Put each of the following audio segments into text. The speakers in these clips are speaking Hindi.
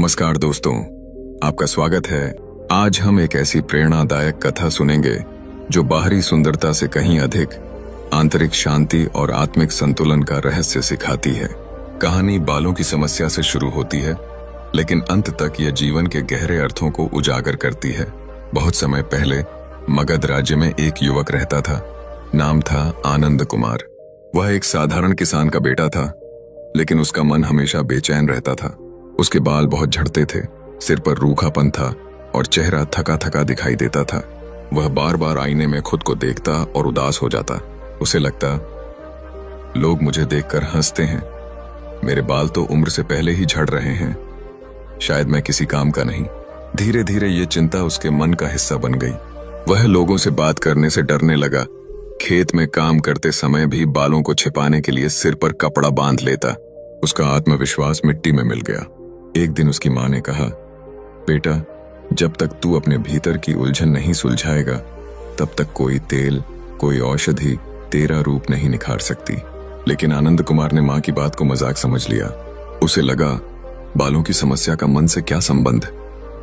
नमस्कार दोस्तों, आपका स्वागत है। आज हम एक ऐसी प्रेरणादायक कथा सुनेंगे जो बाहरी सुंदरता से कहीं अधिक आंतरिक शांति और आत्मिक संतुलन का रहस्य सिखाती है। कहानी बालों की समस्या से शुरू होती है, लेकिन अंत तक यह जीवन के गहरे अर्थों को उजागर करती है। बहुत समय पहले मगध राज्य में एक युवक रहता था। नाम था आनंद कुमार। वह एक साधारण किसान का बेटा था, लेकिन उसका मन हमेशा बेचैन रहता था। उसके बाल बहुत झड़ते थे, सिर पर रूखापन था और चेहरा थका थका दिखाई देता था। वह बार बार आईने में खुद को देखता और उदास हो जाता। उसे लगता, लोग मुझे देखकर हंसते हैं, मेरे बाल तो उम्र से पहले ही झड़ रहे हैं, शायद मैं किसी काम का नहीं। धीरे धीरे ये चिंता उसके मन का हिस्सा बन गई। वह लोगों से बात करने से डरने लगा। खेत में काम करते समय भी बालों को छिपाने के लिए सिर पर कपड़ा बांध लेता। उसका आत्मविश्वास मिट्टी में मिल गया। एक दिन उसकी मां ने कहा, बेटा, जब तक तू अपने भीतर की उलझन नहीं सुलझाएगा, तब तक कोई तेल, कोई औषधि तेरा रूप नहीं निखार सकती। लेकिन आनंद कुमार ने मां की बात को मजाक समझ लिया। उसे लगा, बालों की समस्या का मन से क्या संबंध।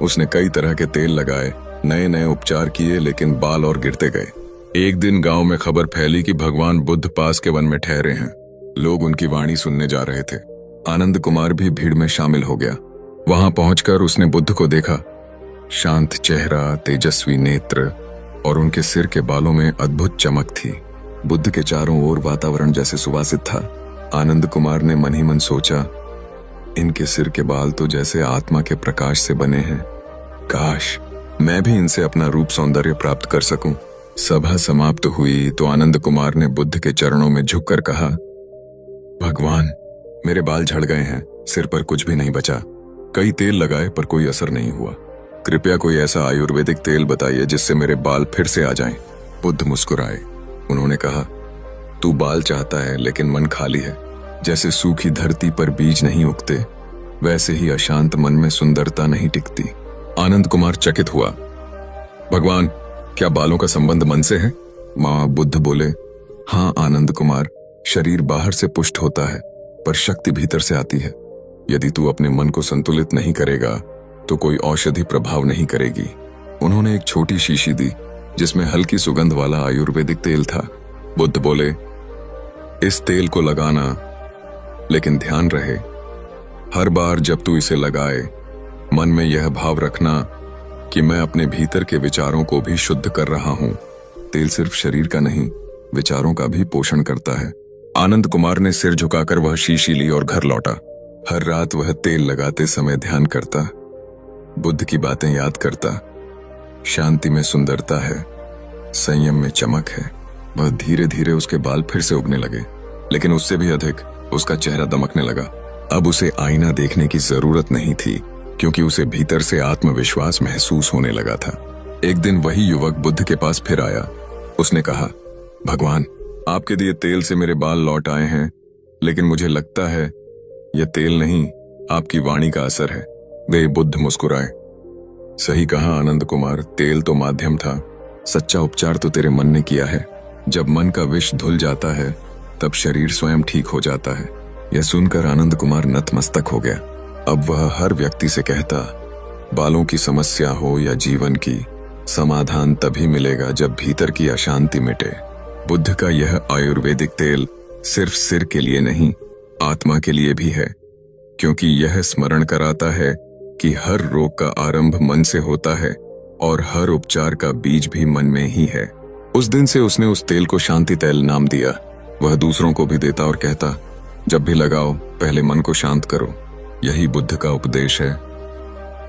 उसने कई तरह के तेल लगाए, नए नए उपचार किए, लेकिन बाल और गिरते गए। एक दिन गांव में खबर फैली कि भगवान बुद्ध पास के वन में ठहरे हैं। लोग उनकी वाणी सुनने जा रहे थे। आनंद कुमार भी भीड़ में शामिल हो गया। वहां पहुंचकर उसने बुद्ध को देखा। शांत चेहरा, तेजस्वी नेत्र और उनके सिर के बालों में अद्भुत चमक थी। बुद्ध के चारों ओर वातावरण जैसे सुवासित था। आनंद कुमार ने मन ही मन सोचा, इनके सिर के बाल तो जैसे आत्मा के प्रकाश से बने हैं। काश मैं भी इनसे अपना रूप सौंदर्य प्राप्त कर सकूं। सभा समाप्त हुई तो आनंद कुमार ने बुद्ध के चरणों में झुककर कहा, भगवान, मेरे बाल झड़ गए हैं, सिर पर कुछ भी नहीं बचा। कई तेल लगाए पर कोई असर नहीं हुआ। कृपया कोई ऐसा आयुर्वेदिक तेल बताइए जिससे मेरे बाल फिर से आ जाएं। बुद्ध मुस्कुराए। उन्होंने कहा, तू बाल चाहता है लेकिन मन खाली है। जैसे सूखी धरती पर बीज नहीं उगते, वैसे ही अशांत मन में सुंदरता नहीं टिकती। आनंद कुमार चकित हुआ। भगवान, क्या बालों का संबंध मन से है? मां बुद्ध बोले, हाँ आनंद कुमार, शरीर बाहर से पुष्ट होता है पर शक्ति भीतर से आती है। यदि तू अपने मन को संतुलित नहीं करेगा तो कोई औषधि प्रभाव नहीं करेगी। उन्होंने एक छोटी शीशी दी जिसमें हल्की सुगंध वाला आयुर्वेदिक तेल था। बुद्ध बोले, इस तेल को लगाना, लेकिन ध्यान रहे, हर बार जब तू इसे लगाए, मन में यह भाव रखना कि मैं अपने भीतर के विचारों को भी शुद्ध कर रहा हूं। तेल सिर्फ शरीर का नहीं, विचारों का भी पोषण करता है। आनंद कुमार ने सिर झुकाकर वह शीशी ली और घर लौटा। हर रात वह तेल लगाते समय ध्यान करता, बुद्ध की बातें याद करता। शांति में सुंदरता है, संयम में चमक है। वह धीरे धीरे उसके बाल फिर से उगने लगे, लेकिन उससे भी अधिक उसका चेहरा दमकने लगा। अब उसे आईना देखने की जरूरत नहीं थी, क्योंकि उसे भीतर से आत्मविश्वास महसूस होने लगा था। एक दिन वही युवक बुद्ध के पास फिर आया। उसने कहा, भगवान, आपके दिए तेल से मेरे बाल लौट आए हैं, लेकिन मुझे लगता है यह तेल नहीं, आपकी वाणी का असर है। वे बुद्ध मुस्कुराए। सही कहा आनंद कुमार, तेल तो माध्यम था, सच्चा उपचार तो तेरे मन ने किया है। जब मन का विष धुल जाता है तब शरीर स्वयं ठीक हो जाता है। यह सुनकर आनंद कुमार नतमस्तक हो गया। अब वह हर व्यक्ति से कहता, बालों की समस्या हो या जीवन की, समाधान तभी मिलेगा जब भीतर की अशांति मिटे। बुद्ध का यह आयुर्वेदिक तेल सिर्फ सिर के लिए नहीं, आत्मा के लिए भी है, क्योंकि यह स्मरण कराता है कि हर रोग का आरंभ मन से होता है और हर उपचार का बीज भी मन में ही है। उस दिन से उसने उस तेल को शांति तेल नाम दिया। वह दूसरों को भी देता और कहता, जब भी लगाओ पहले मन को शांत करो। यही बुद्ध का उपदेश है।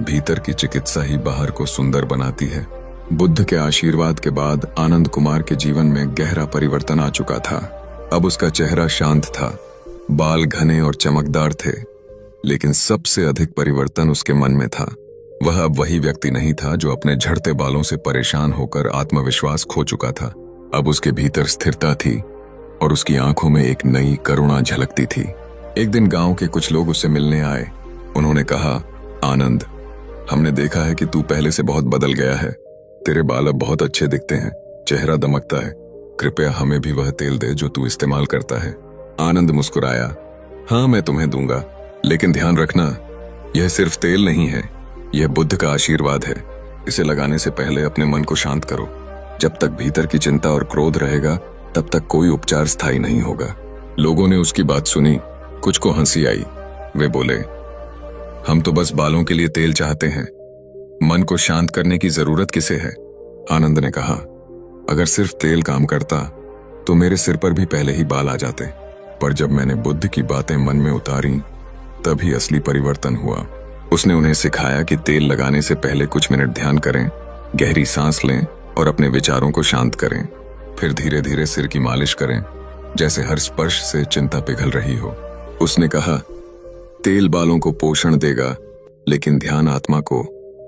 भीतर की चिकित्सा ही बाहर को सुंदर बनाती है। बुद्ध के आशीर्वाद के बाद आनंद कुमार के जीवन में गहरा परिवर्तन आ चुका था। अब उसका चेहरा शांत था, बाल घने और चमकदार थे, लेकिन सबसे अधिक परिवर्तन उसके मन में था। वह अब वही व्यक्ति नहीं था जो अपने झड़ते बालों से परेशान होकर आत्मविश्वास खो चुका था। अब उसके भीतर स्थिरता थी और उसकी आंखों में एक नई करुणा झलकती थी। एक दिन गांव के कुछ लोग उससे मिलने आए। उन्होंने कहा, आनंद, हमने देखा है कि तू पहले से बहुत बदल गया है। तेरे बाल अब बहुत अच्छे दिखते हैं, चेहरा दमकता है। कृपया हमें भी वह तेल दे जो तू इस्तेमाल करता है। आनंद मुस्कुराया, हाँ मैं तुम्हें दूंगा, लेकिन ध्यान रखना, यह सिर्फ तेल नहीं है, यह बुद्ध का आशीर्वाद है। इसे लगाने से पहले अपने मन को शांत करो। जब तक भीतर की चिंता और क्रोध रहेगा तब तक कोई उपचार स्थायी नहीं होगा। लोगों ने उसकी बात सुनी, कुछ को हंसी आई। वे बोले, हम तो बस बालों के लिए तेल चाहते हैं, मन को शांत करने की जरूरत किसे है? आनंद ने कहा, अगर सिर्फ तेल काम करता तो मेरे सिर पर भी पहले ही बाल आ जाते। पर जब मैंने बुद्ध की बातें मन में उतारी तभी असली परिवर्तन हुआ। उसने उन्हें सिखाया कि तेल लगाने से पहले कुछ मिनट ध्यान करें, गहरी सांस लें और अपने विचारों को शांत करें। फिर धीरे धीरे सिर की मालिश करें, जैसे हर स्पर्श से चिंता पिघल रही हो। उसने कहा, तेल बालों को पोषण देगा, लेकिन ध्यान आत्मा को।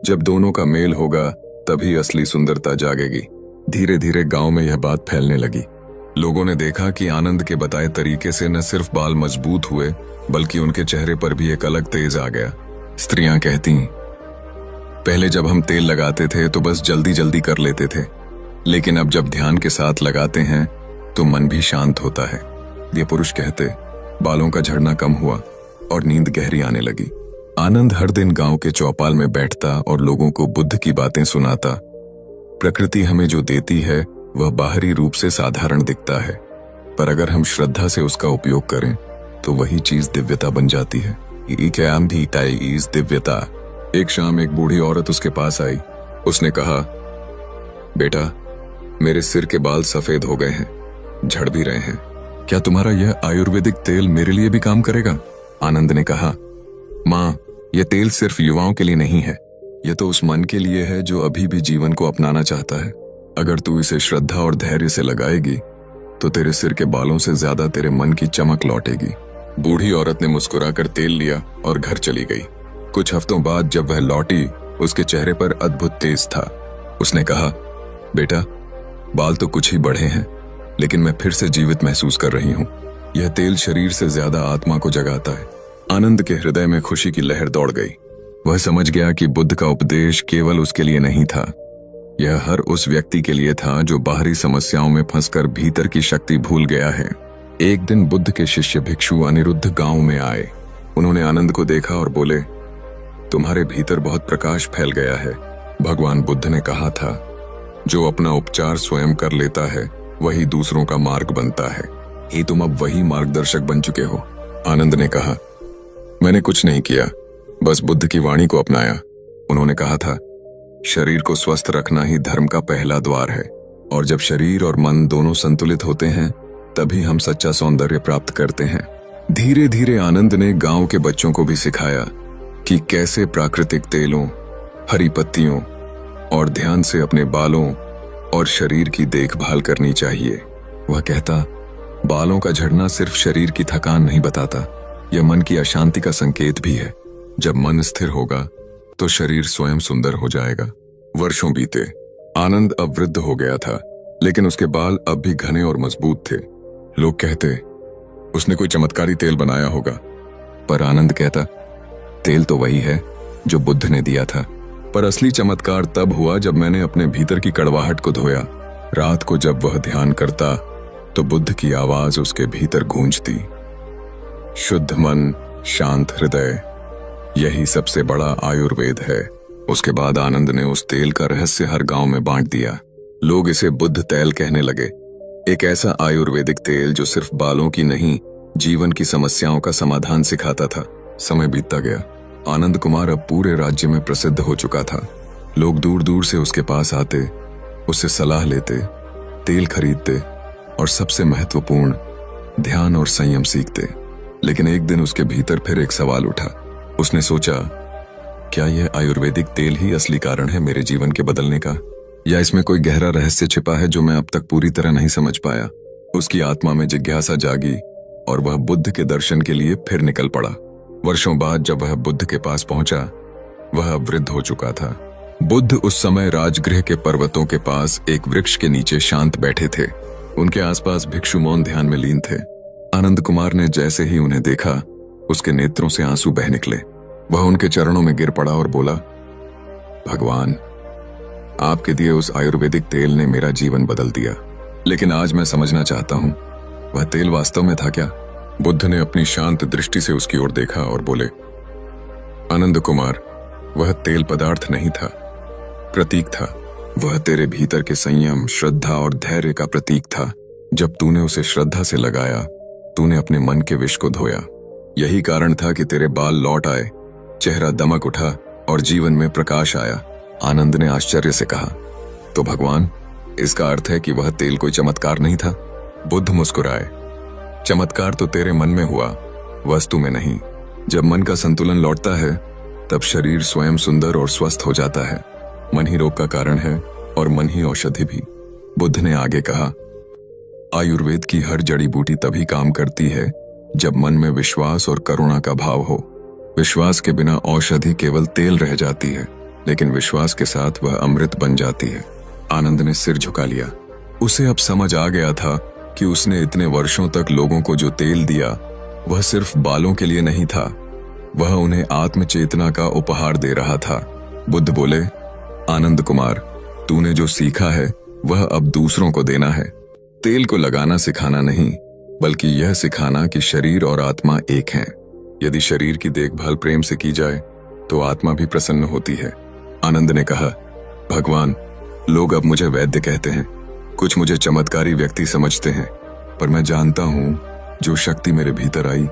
जब दोनों का मेल होगा तभी असली सुंदरता जागेगी। धीरे धीरे गांव में यह बात फैलने लगी। लोगों ने देखा कि आनंद के बताए तरीके से न सिर्फ बाल मजबूत हुए बल्कि उनके चेहरे पर भी एक अलग तेज आ गया। स्त्रियां कहती, पहले जब हम तेल लगाते थे तो बस जल्दी जल्दी कर लेते थे, लेकिन अब जब ध्यान के साथ लगाते हैं तो मन भी शांत होता है। ये पुरुष कहते, बालों का झड़ना कम हुआ और नींद गहरी आने लगी। आनंद हर दिन गांव के चौपाल में बैठता और लोगों को बुद्ध की बातें सुनाता। प्रकृति हमें जो देती है वह बाहरी रूप से साधारण दिखता है, पर अगर हम श्रद्धा से उसका उपयोग करें तो वही चीज दिव्यता बन जाती है। दिव्यता। एक शाम एक बूढ़ी औरत उसके पास आई। उसने कहा, बेटा, मेरे सिर के बाल सफेद हो गए हैं, झड़ भी रहे हैं। क्या तुम्हारा यह आयुर्वेदिक तेल मेरे लिए भी काम करेगा? आनंद ने कहा, माँ, यह तेल सिर्फ युवाओं के लिए नहीं है, यह तो उस मन के लिए है जो अभी भी जीवन को अपनाना चाहता है। अगर तू इसे श्रद्धा और धैर्य से लगाएगी तो तेरे सिर के बालों से ज्यादा तेरे मन की चमक लौटेगी। बूढ़ी औरत ने मुस्कुराकर तेल लिया और घर चली गई। कुछ हफ्तों बाद जब वह लौटी, उसके चेहरे पर अद्भुत तेज था। उसने कहा, बेटा, बाल तो कुछ ही बढ़े हैं, लेकिन मैं फिर से जीवित महसूस कर रही हूँ। यह तेल शरीर से ज्यादा आत्मा को जगाता है। आनंद के हृदय में खुशी की लहर दौड़ गई। वह समझ गया कि बुद्ध का उपदेश केवल उसके लिए नहीं था, यह हर उस व्यक्ति के लिए था जो बाहरी समस्याओं में फंसकर भीतर की शक्ति भूल गया है। एक दिन बुद्ध के शिष्य भिक्षु अनिरुद्ध गांव में आए। उन्होंने आनंद को देखा और बोले, तुम्हारे भीतर बहुत प्रकाश फैल गया है। भगवान बुद्ध ने कहा था, जो अपना उपचार स्वयं कर लेता है वही दूसरों का मार्ग बनता है। ही तुम अब वही मार्गदर्शक बन चुके हो। आनंद ने कहा, मैंने कुछ नहीं किया, बस बुद्ध की वाणी को अपनाया। उन्होंने कहा था, शरीर को स्वस्थ रखना ही धर्म का पहला द्वार है, और जब शरीर और मन दोनों संतुलित होते हैं तभी हम सच्चा सौंदर्य प्राप्त करते हैं। धीरे धीरे आनंद ने गांव के बच्चों को भी सिखाया कि कैसे प्राकृतिक तेलों, हरी पत्तियों और ध्यान से अपने बालों और शरीर की देखभाल करनी चाहिए। वह कहता, बालों का झड़ना सिर्फ शरीर की थकान नहीं बताता, यह मन की अशांति का संकेत भी है। जब मन स्थिर होगा तो शरीर स्वयं सुंदर हो जाएगा। वर्षों बीते, आनंद अब वृद्ध हो गया था, लेकिन उसके बाल अब भी घने और मजबूत थे। लोग कहते, उसने कोई चमत्कारी तेल बनाया होगा, पर आनंद कहता, तेल तो वही है जो बुद्ध ने दिया था। पर असली चमत्कार तब हुआ जब मैंने अपने भीतर की कड़वाहट को धोया। रात को जब वह ध्यान करता तो बुद्ध की आवाज उसके भीतर गूंजती। शुद्ध मन, शांत हृदय, यही सबसे बड़ा आयुर्वेद है। उसके बाद आनंद ने उस तेल का रहस्य हर गांव में बांट दिया। लोग इसे बुद्ध तेल कहने लगे। एक ऐसा आयुर्वेदिक तेल जो सिर्फ बालों की नहीं, जीवन की समस्याओं का समाधान सिखाता था। समय बीतता गया। आनंद कुमार अब पूरे राज्य में प्रसिद्ध हो चुका था। लोग दूर दूर से उसके पास आते, उससे सलाह लेते, तेल खरीदते और सबसे महत्वपूर्ण, ध्यान और संयम सीखते। लेकिन एक दिन उसके भीतर फिर एक सवाल उठा। उसने सोचा, क्या यह आयुर्वेदिक तेल ही असली कारण है मेरे जीवन के बदलने का, या इसमें कोई गहरा रहस्य छिपा है जो मैं अब तक पूरी तरह नहीं समझ पाया। उसकी आत्मा में जिज्ञासा जागी और वह बुद्ध के दर्शन के लिए फिर निकल पड़ा। वर्षों बाद जब वह बुद्ध के पास पहुंचा, वह अब वृद्ध हो चुका था। बुद्ध उस समय राजगृह के पर्वतों के पास एक वृक्ष के नीचे शांत बैठे थे। उनके आसपास भिक्षु मौन ध्यान में लीन थे। आनंद कुमार ने जैसे ही उन्हें देखा, उसके नेत्रों से आंसू बह निकले। वह उनके चरणों में गिर पड़ा और बोला, भगवान, आपके दिए उस आयुर्वेदिक तेल ने मेरा जीवन बदल दिया, लेकिन आज मैं समझना चाहता हूं, वह तेल वास्तव में था क्या? बुद्ध ने अपनी शांत दृष्टि से उसकी ओर देखा और बोले, आनंद कुमार, वह तेल पदार्थ नहीं था, प्रतीक था। वह तेरे भीतर के संयम, श्रद्धा और धैर्य का प्रतीक था। जब तूने उसे श्रद्धा से लगाया, तूने अपने मन के विष को धोया। यही कारण था कि तेरे बाल लौट आए, चेहरा दमक उठा और जीवन में प्रकाश आया। आनंद ने आश्चर्य से कहा, तो भगवान, इसका अर्थ है कि वह तेल कोई चमत्कार नहीं था? बुद्ध मुस्कुराए, चमत्कार तो तेरे मन में हुआ, वस्तु में नहीं। जब मन का संतुलन लौटता है, तब शरीर स्वयं सुंदर और स्वस्थ हो जाता है। मन ही रोग का कारण है और मन ही औषधि भी। बुद्ध ने आगे कहा, आयुर्वेद की हर जड़ी बूटी तभी काम करती है जब मन में विश्वास और करुणा का भाव हो। विश्वास के बिना औषधि केवल तेल रह जाती है, लेकिन विश्वास के साथ वह अमृत बन जाती है। आनंद ने सिर झुका लिया। उसे अब समझ आ गया था कि उसने इतने वर्षों तक लोगों को जो तेल दिया, वह सिर्फ बालों के लिए नहीं था, वह उन्हें आत्मचेतना का उपहार दे रहा था। बुद्ध बोले, आनंद कुमार, तूने जो सीखा है वह अब दूसरों को देना है। तेल को लगाना सिखाना नहीं, बल्कि यह सिखाना कि शरीर और आत्मा एक हैं। यदि शरीर की देखभाल प्रेम से की जाए तो आत्मा भी प्रसन्न होती है। आनंद ने कहा, भगवान, लोग अब मुझे वैद्य कहते हैं, कुछ मुझे चमत्कारी व्यक्ति समझते हैं, पर मैं जानता हूं जो शक्ति मेरे भीतर आई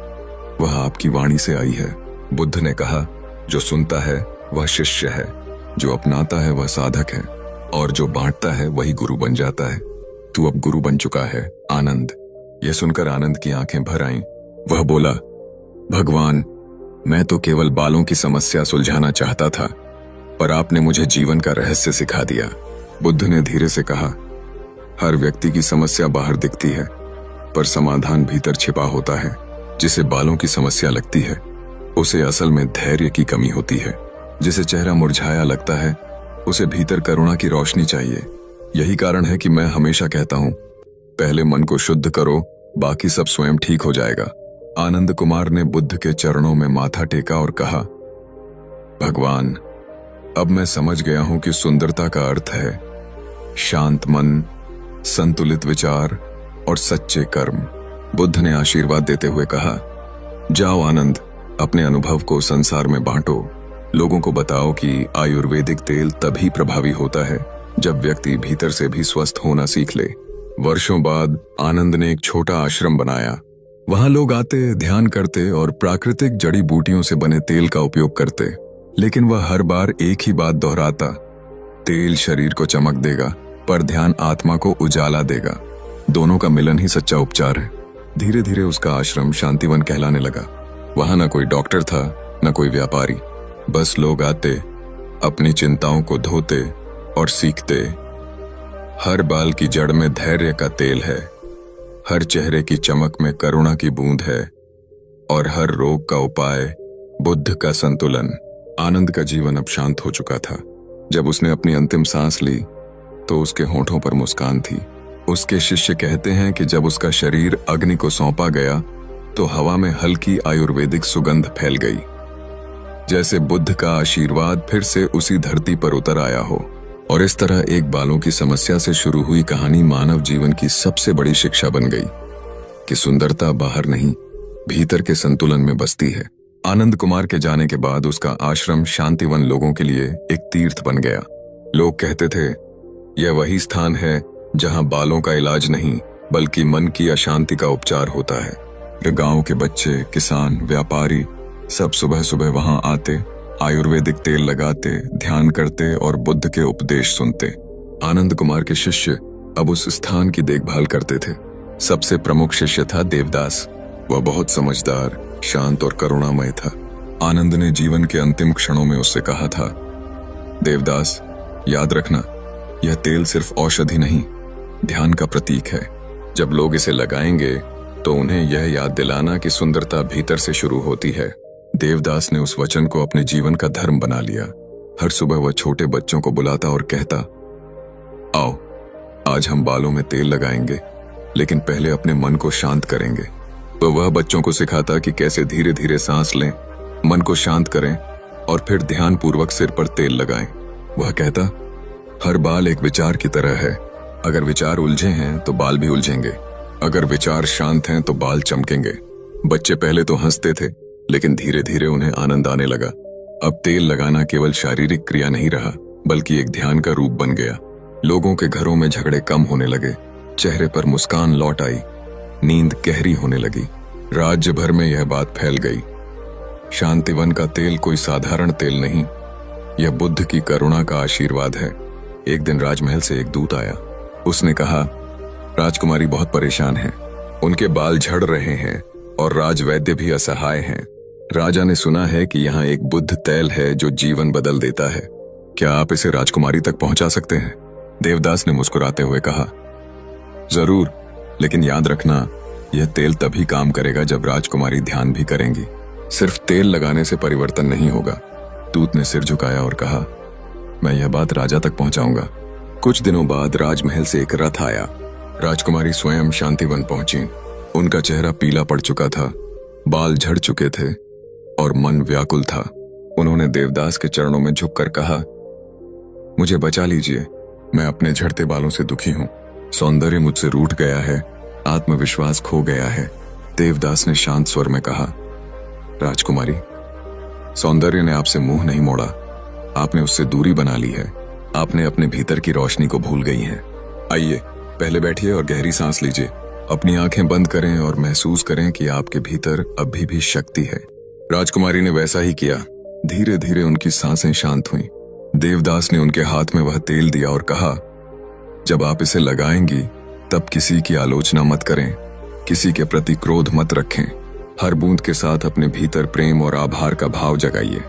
वह आपकी वाणी से आई है। बुद्ध ने कहा, जो सुनता है वह शिष्य है, जो अपनाता है वह साधक है, और जो बांटता है वही गुरु बन जाता है। तू अब गुरु बन चुका है, आनंद। यह सुनकर आनंद की आंखें भर आईं। वह बोला, भगवान, मैं तो केवल बालों की समस्या सुलझाना चाहता था, पर आपने मुझे जीवन का रहस्य सिखा दिया। बुद्ध ने धीरे से कहा, हर व्यक्ति की समस्या बाहर दिखती है, पर समाधान भीतर छिपा होता है। जिसे बालों की समस्या लगती है, उसे असल में धैर्य की कमी होती है। जिसे चेहरा मुरझाया लगता है, उसे भीतर करुणा की रोशनी चाहिए। यही कारण है कि मैं हमेशा कहता हूं, पहले मन को शुद्ध करो, बाकी सब स्वयं ठीक हो जाएगा। आनंद कुमार ने बुद्ध के चरणों में माथा टेका और कहा, भगवान, अब मैं समझ गया हूं कि सुंदरता का अर्थ है शांत मन, संतुलित विचार और सच्चे कर्म। बुद्ध ने आशीर्वाद देते हुए कहा, जाओ आनंद, अपने अनुभव को संसार में बांटो। लोगों को बताओ कि आयुर्वेदिक तेल तभी प्रभावी होता है जब व्यक्ति भीतर से भी स्वस्थ होना सीख ले। वर्षों बाद आनंद ने एक छोटा आश्रम बनाया। वहां लोग आते, ध्यान करते और प्राकृतिक जड़ी बूटियों से बने तेल का उपयोग करते। लेकिन वह हर बार एक ही बात दोहराता, तेल शरीर को चमक देगा, पर ध्यान आत्मा को उजाला देगा। दोनों का मिलन ही सच्चा उपचार है। धीरे धीरे उसका आश्रम शांतिवन कहलाने लगा। वहां न कोई डॉक्टर था, न कोई व्यापारी, बस लोग आते, अपनी चिंताओं को धोते और सीखते। हर बाल की जड़ में धैर्य का तेल है, हर चेहरे की चमक में करुणा की बूंद है, और हर रोग का उपाय बुद्ध का संतुलन। आनंद का जीवन अब शांत हो चुका था। जब उसने अपनी अंतिम सांस ली तो उसके होठों पर मुस्कान थी। उसके शिष्य कहते हैं कि जब उसका शरीर अग्नि को सौंपा गया तो हवा में हल्की आयुर्वेदिक सुगंध फैल गई, जैसे बुद्ध का आशीर्वाद फिर से उसी धरती पर उतर आया हो। और इस तरह एक बालों की समस्या से शुरू हुई कहानी मानव जीवन की सबसे बड़ी शिक्षा बन गई कि सुंदरता बाहर नहीं, भीतर के संतुलन में बसती है। आनंद कुमार के जाने के बाद उसका आश्रम शांतिवन लोगों के लिए एक तीर्थ बन गया। लोग कहते थे, यह वही स्थान है जहां बालों का इलाज नहीं, बल्कि मन की अशांति का उपचार होता है। गांव के बच्चे, किसान, व्यापारी सब सुबह सुबह वहां आते, आयुर्वेदिक तेल लगाते, ध्यान करते और बुद्ध के उपदेश सुनते। आनंद कुमार के शिष्य अब उस स्थान की देखभाल करते थे। सबसे प्रमुख शिष्य था देवदास। वह बहुत समझदार, शांत और करुणामय था। आनंद ने जीवन के अंतिम क्षणों में उससे कहा था, देवदास, याद रखना, यह तेल सिर्फ औषधि नहीं, ध्यान का प्रतीक है। जब लोग इसे लगाएंगे तो उन्हें यह याद दिलाना कि सुंदरता भीतर से शुरू होती है। देवदास ने उस वचन को अपने जीवन का धर्म बना लिया। हर सुबह वह छोटे बच्चों को बुलाता और कहता, आओ, आज हम बालों में तेल लगाएंगे, लेकिन पहले अपने मन को शांत करेंगे। तो वह बच्चों को सिखाता कि कैसे धीरे धीरे सांस लें, मन को शांत करें और फिर ध्यान पूर्वक सिर पर तेल लगाएं। वह कहता, हर बाल एक विचार की तरह है। अगर विचार उलझे हैं तो बाल भी उलझेंगे, अगर विचार शांत हैं तो बाल चमकेंगे। बच्चे पहले तो हंसते थे, लेकिन धीरे धीरे उन्हें आनंद आने लगा। अब तेल लगाना केवल शारीरिक क्रिया नहीं रहा, बल्कि एक ध्यान का रूप बन गया। लोगों के घरों में झगड़े कम होने लगे, चेहरे पर मुस्कान लौट आई, नींद गहरी होने लगी। राज्य भर में यह बात फैल गई, शांतिवन का तेल कोई साधारण तेल नहीं, यह बुद्ध की करुणा का आशीर्वाद है। एक दिन राजमहल से एक दूत आया। उसने कहा, राजकुमारी बहुत परेशान है, उनके बाल झड़ रहे हैं और राजवैद्य भी असहाय हैं। राजा ने सुना है कि यहाँ एक बुद्ध तैल है जो जीवन बदल देता है। क्या आप इसे राजकुमारी तक पहुंचा सकते हैं? देवदास ने मुस्कुराते हुए कहा, जरूर, लेकिन याद रखना, यह तेल तभी काम करेगा जब राजकुमारी ध्यान भी करेंगी। सिर्फ तेल लगाने से परिवर्तन नहीं होगा। दूत ने सिर झुकाया और कहा, मैं यह बात राजा तक पहुंचाऊंगा। कुछ दिनों बाद राजमहल से एक रथ आया। राजकुमारी स्वयं शांतिवन पहुंची। उनका चेहरा पीला पड़ चुका था, बाल झड़ चुके थे और मन व्याकुल था। उन्होंने देवदास के चरणों में झुककर कहा, मुझे बचा लीजिए, मैं अपने झड़ते बालों से दुखी हूं। सौंदर्य मुझसे रूठ गया है, आत्मविश्वास खो गया है। देवदास ने शांत स्वर में कहा, राजकुमारी, सौंदर्य ने आपसे मुंह नहीं मोड़ा, आपने उससे दूरी बना ली है। आपने अपने भीतर की रोशनी को भूल गई हैं। आइए, पहले बैठिए और गहरी सांस लीजिए। अपनी आंखें बंद करें और महसूस करें कि आपके भीतर अभी भी शक्ति है। राजकुमारी ने वैसा ही किया। धीरे धीरे उनकी सांसें शांत हुईं। देवदास ने उनके हाथ में वह तेल दिया और कहा, जब आप इसे लगाएंगी तब किसी की आलोचना मत करें, किसी के प्रति क्रोध मत रखें। हर बूंद के साथ अपने भीतर प्रेम और आभार का भाव जगाइए।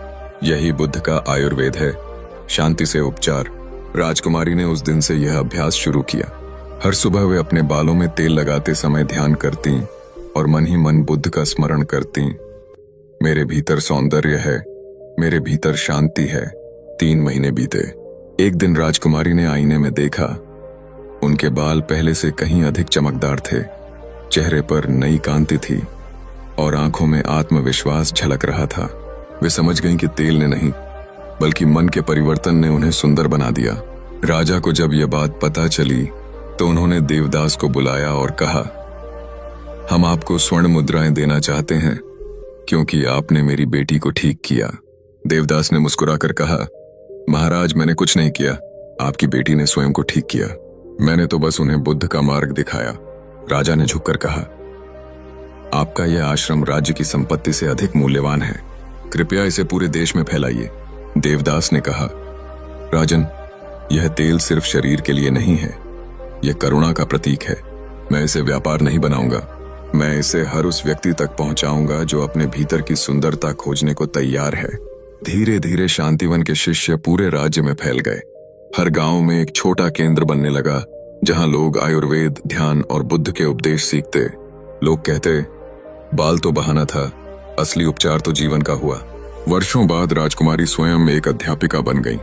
यही बुद्ध का आयुर्वेद है, शांति से उपचार। राजकुमारी ने उस दिन से यह अभ्यास शुरू किया। हर सुबह वे अपने बालों में तेल लगाते समय ध्यान करती और मन ही मन बुद्ध का स्मरण करती, मेरे भीतर सौंदर्य है, मेरे भीतर शांति है। 3 महीने बीते। एक दिन राजकुमारी ने आईने में देखा, उनके बाल पहले से कहीं अधिक चमकदार थे, चेहरे पर नई कांति थी और आंखों में आत्मविश्वास झलक रहा था। वे समझ गईं कि तेल ने नहीं, बल्कि मन के परिवर्तन ने उन्हें सुंदर बना दिया। राजा को जब यह बात पता चली तो उन्होंने देवदास को बुलाया और कहा, हम आपको स्वर्ण मुद्राएं देना चाहते हैं क्योंकि आपने मेरी बेटी को ठीक किया। देवदास ने मुस्कुराकर कहा, महाराज, मैंने कुछ नहीं किया, आपकी बेटी ने स्वयं को ठीक किया। मैंने तो बस उन्हें बुद्ध का मार्ग दिखाया। राजा ने झुककर कहा, आपका यह आश्रम राज्य की संपत्ति से अधिक मूल्यवान है, कृपया इसे पूरे देश में फैलाइए। देवदास ने कहा, राजन, यह तेल सिर्फ शरीर के लिए नहीं है, यह करुणा का प्रतीक है। मैं इसे व्यापार नहीं बनाऊंगा, मैं इसे हर उस व्यक्ति तक पहुंचाऊंगा जो अपने भीतर की सुंदरता खोजने को तैयार है। धीरे धीरे शांतिवन के शिष्य पूरे राज्य में फैल गए। हर गांव में एक छोटा केंद्र बनने लगा जहां लोग आयुर्वेद, ध्यान और बुद्ध के उपदेश सीखते। लोग कहते, बाल तो बहाना था, असली उपचार तो जीवन का हुआ। वर्षों बाद राजकुमारी स्वयं एक अध्यापिका बन गई।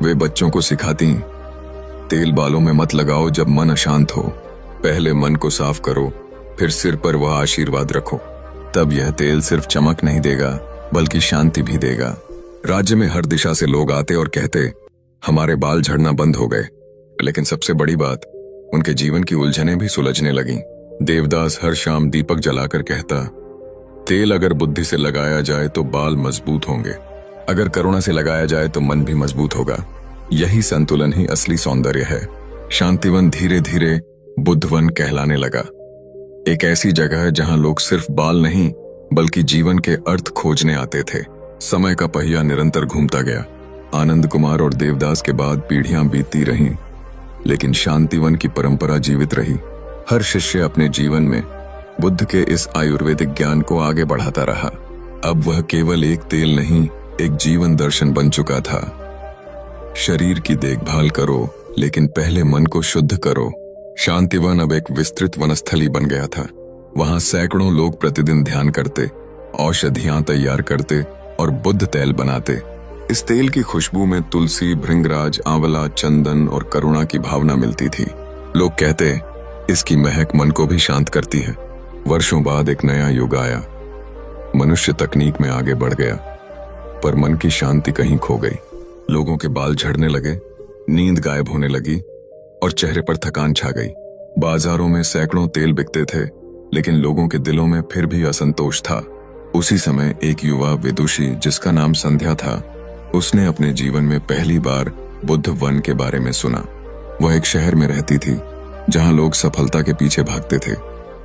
वे बच्चों को सिखाती, तेल बालों में मत लगाओ जब मन अशांत हो, पहले मन को साफ करो, फिर सिर पर वह आशीर्वाद रखो, तब यह तेल सिर्फ चमक नहीं देगा बल्कि शांति भी देगा। राज्य में हर दिशा से लोग आते और कहते, हमारे बाल झड़ना बंद हो गए। लेकिन सबसे बड़ी बात, उनके जीवन की उलझनें भी सुलझने लगीं। देवदास हर शाम दीपक जलाकर कहता, तेल अगर बुद्धि से लगाया जाए तो बाल मजबूत होंगे, अगर करुणा से लगाया जाए तो मन भी मजबूत होगा। यही संतुलन ही असली सौंदर्य है। शांतिवन धीरे धीरे बुद्धवन कहलाने लगा, एक ऐसी जगह जहां लोग सिर्फ बाल नहीं बल्कि जीवन के अर्थ खोजने आते थे। समय का पहिया निरंतर घूमता गया। आनंद कुमार और देवदास के बाद पीढ़ियां बीतती रहीं, लेकिन शांतिवन की परंपरा जीवित रही। हर शिष्य अपने जीवन में बुद्ध के इस आयुर्वेदिक ज्ञान को आगे बढ़ाता रहा। अब वह केवल एक तेल नहीं, एक जीवन दर्शन बन चुका था। शरीर की देखभाल करो, लेकिन पहले मन को शुद्ध करो। शांतिवन अब एक विस्तृत वनस्थली बन गया था। वहां सैकड़ों लोग प्रतिदिन ध्यान करते, औषधियां तैयार करते और बुद्ध तेल बनाते। इस तेल की खुशबू में तुलसी, भृंगराज, आंवला, चंदन और करुणा की भावना मिलती थी। लोग कहते, इसकी महक मन को भी शांत करती है। वर्षों बाद एक नया युग आया। मनुष्य तकनीक में आगे बढ़ गया, पर मन की शांति कहीं खो गई। लोगों के बाल झड़ने लगे, नींद गायब होने लगी और चेहरे पर थकान छा गई। बाजारों में सैकड़ों तेल बिकते थे, लेकिन लोगों के दिलों में फिर भी असंतोष था। उसी समय एक युवा विदुषी जिसका नाम संध्या था, उसने अपने जीवन में पहली बार बुद्ध वन के बारे में सुना। वह एक शहर में रहती थी जहां लोग सफलता के पीछे भागते थे।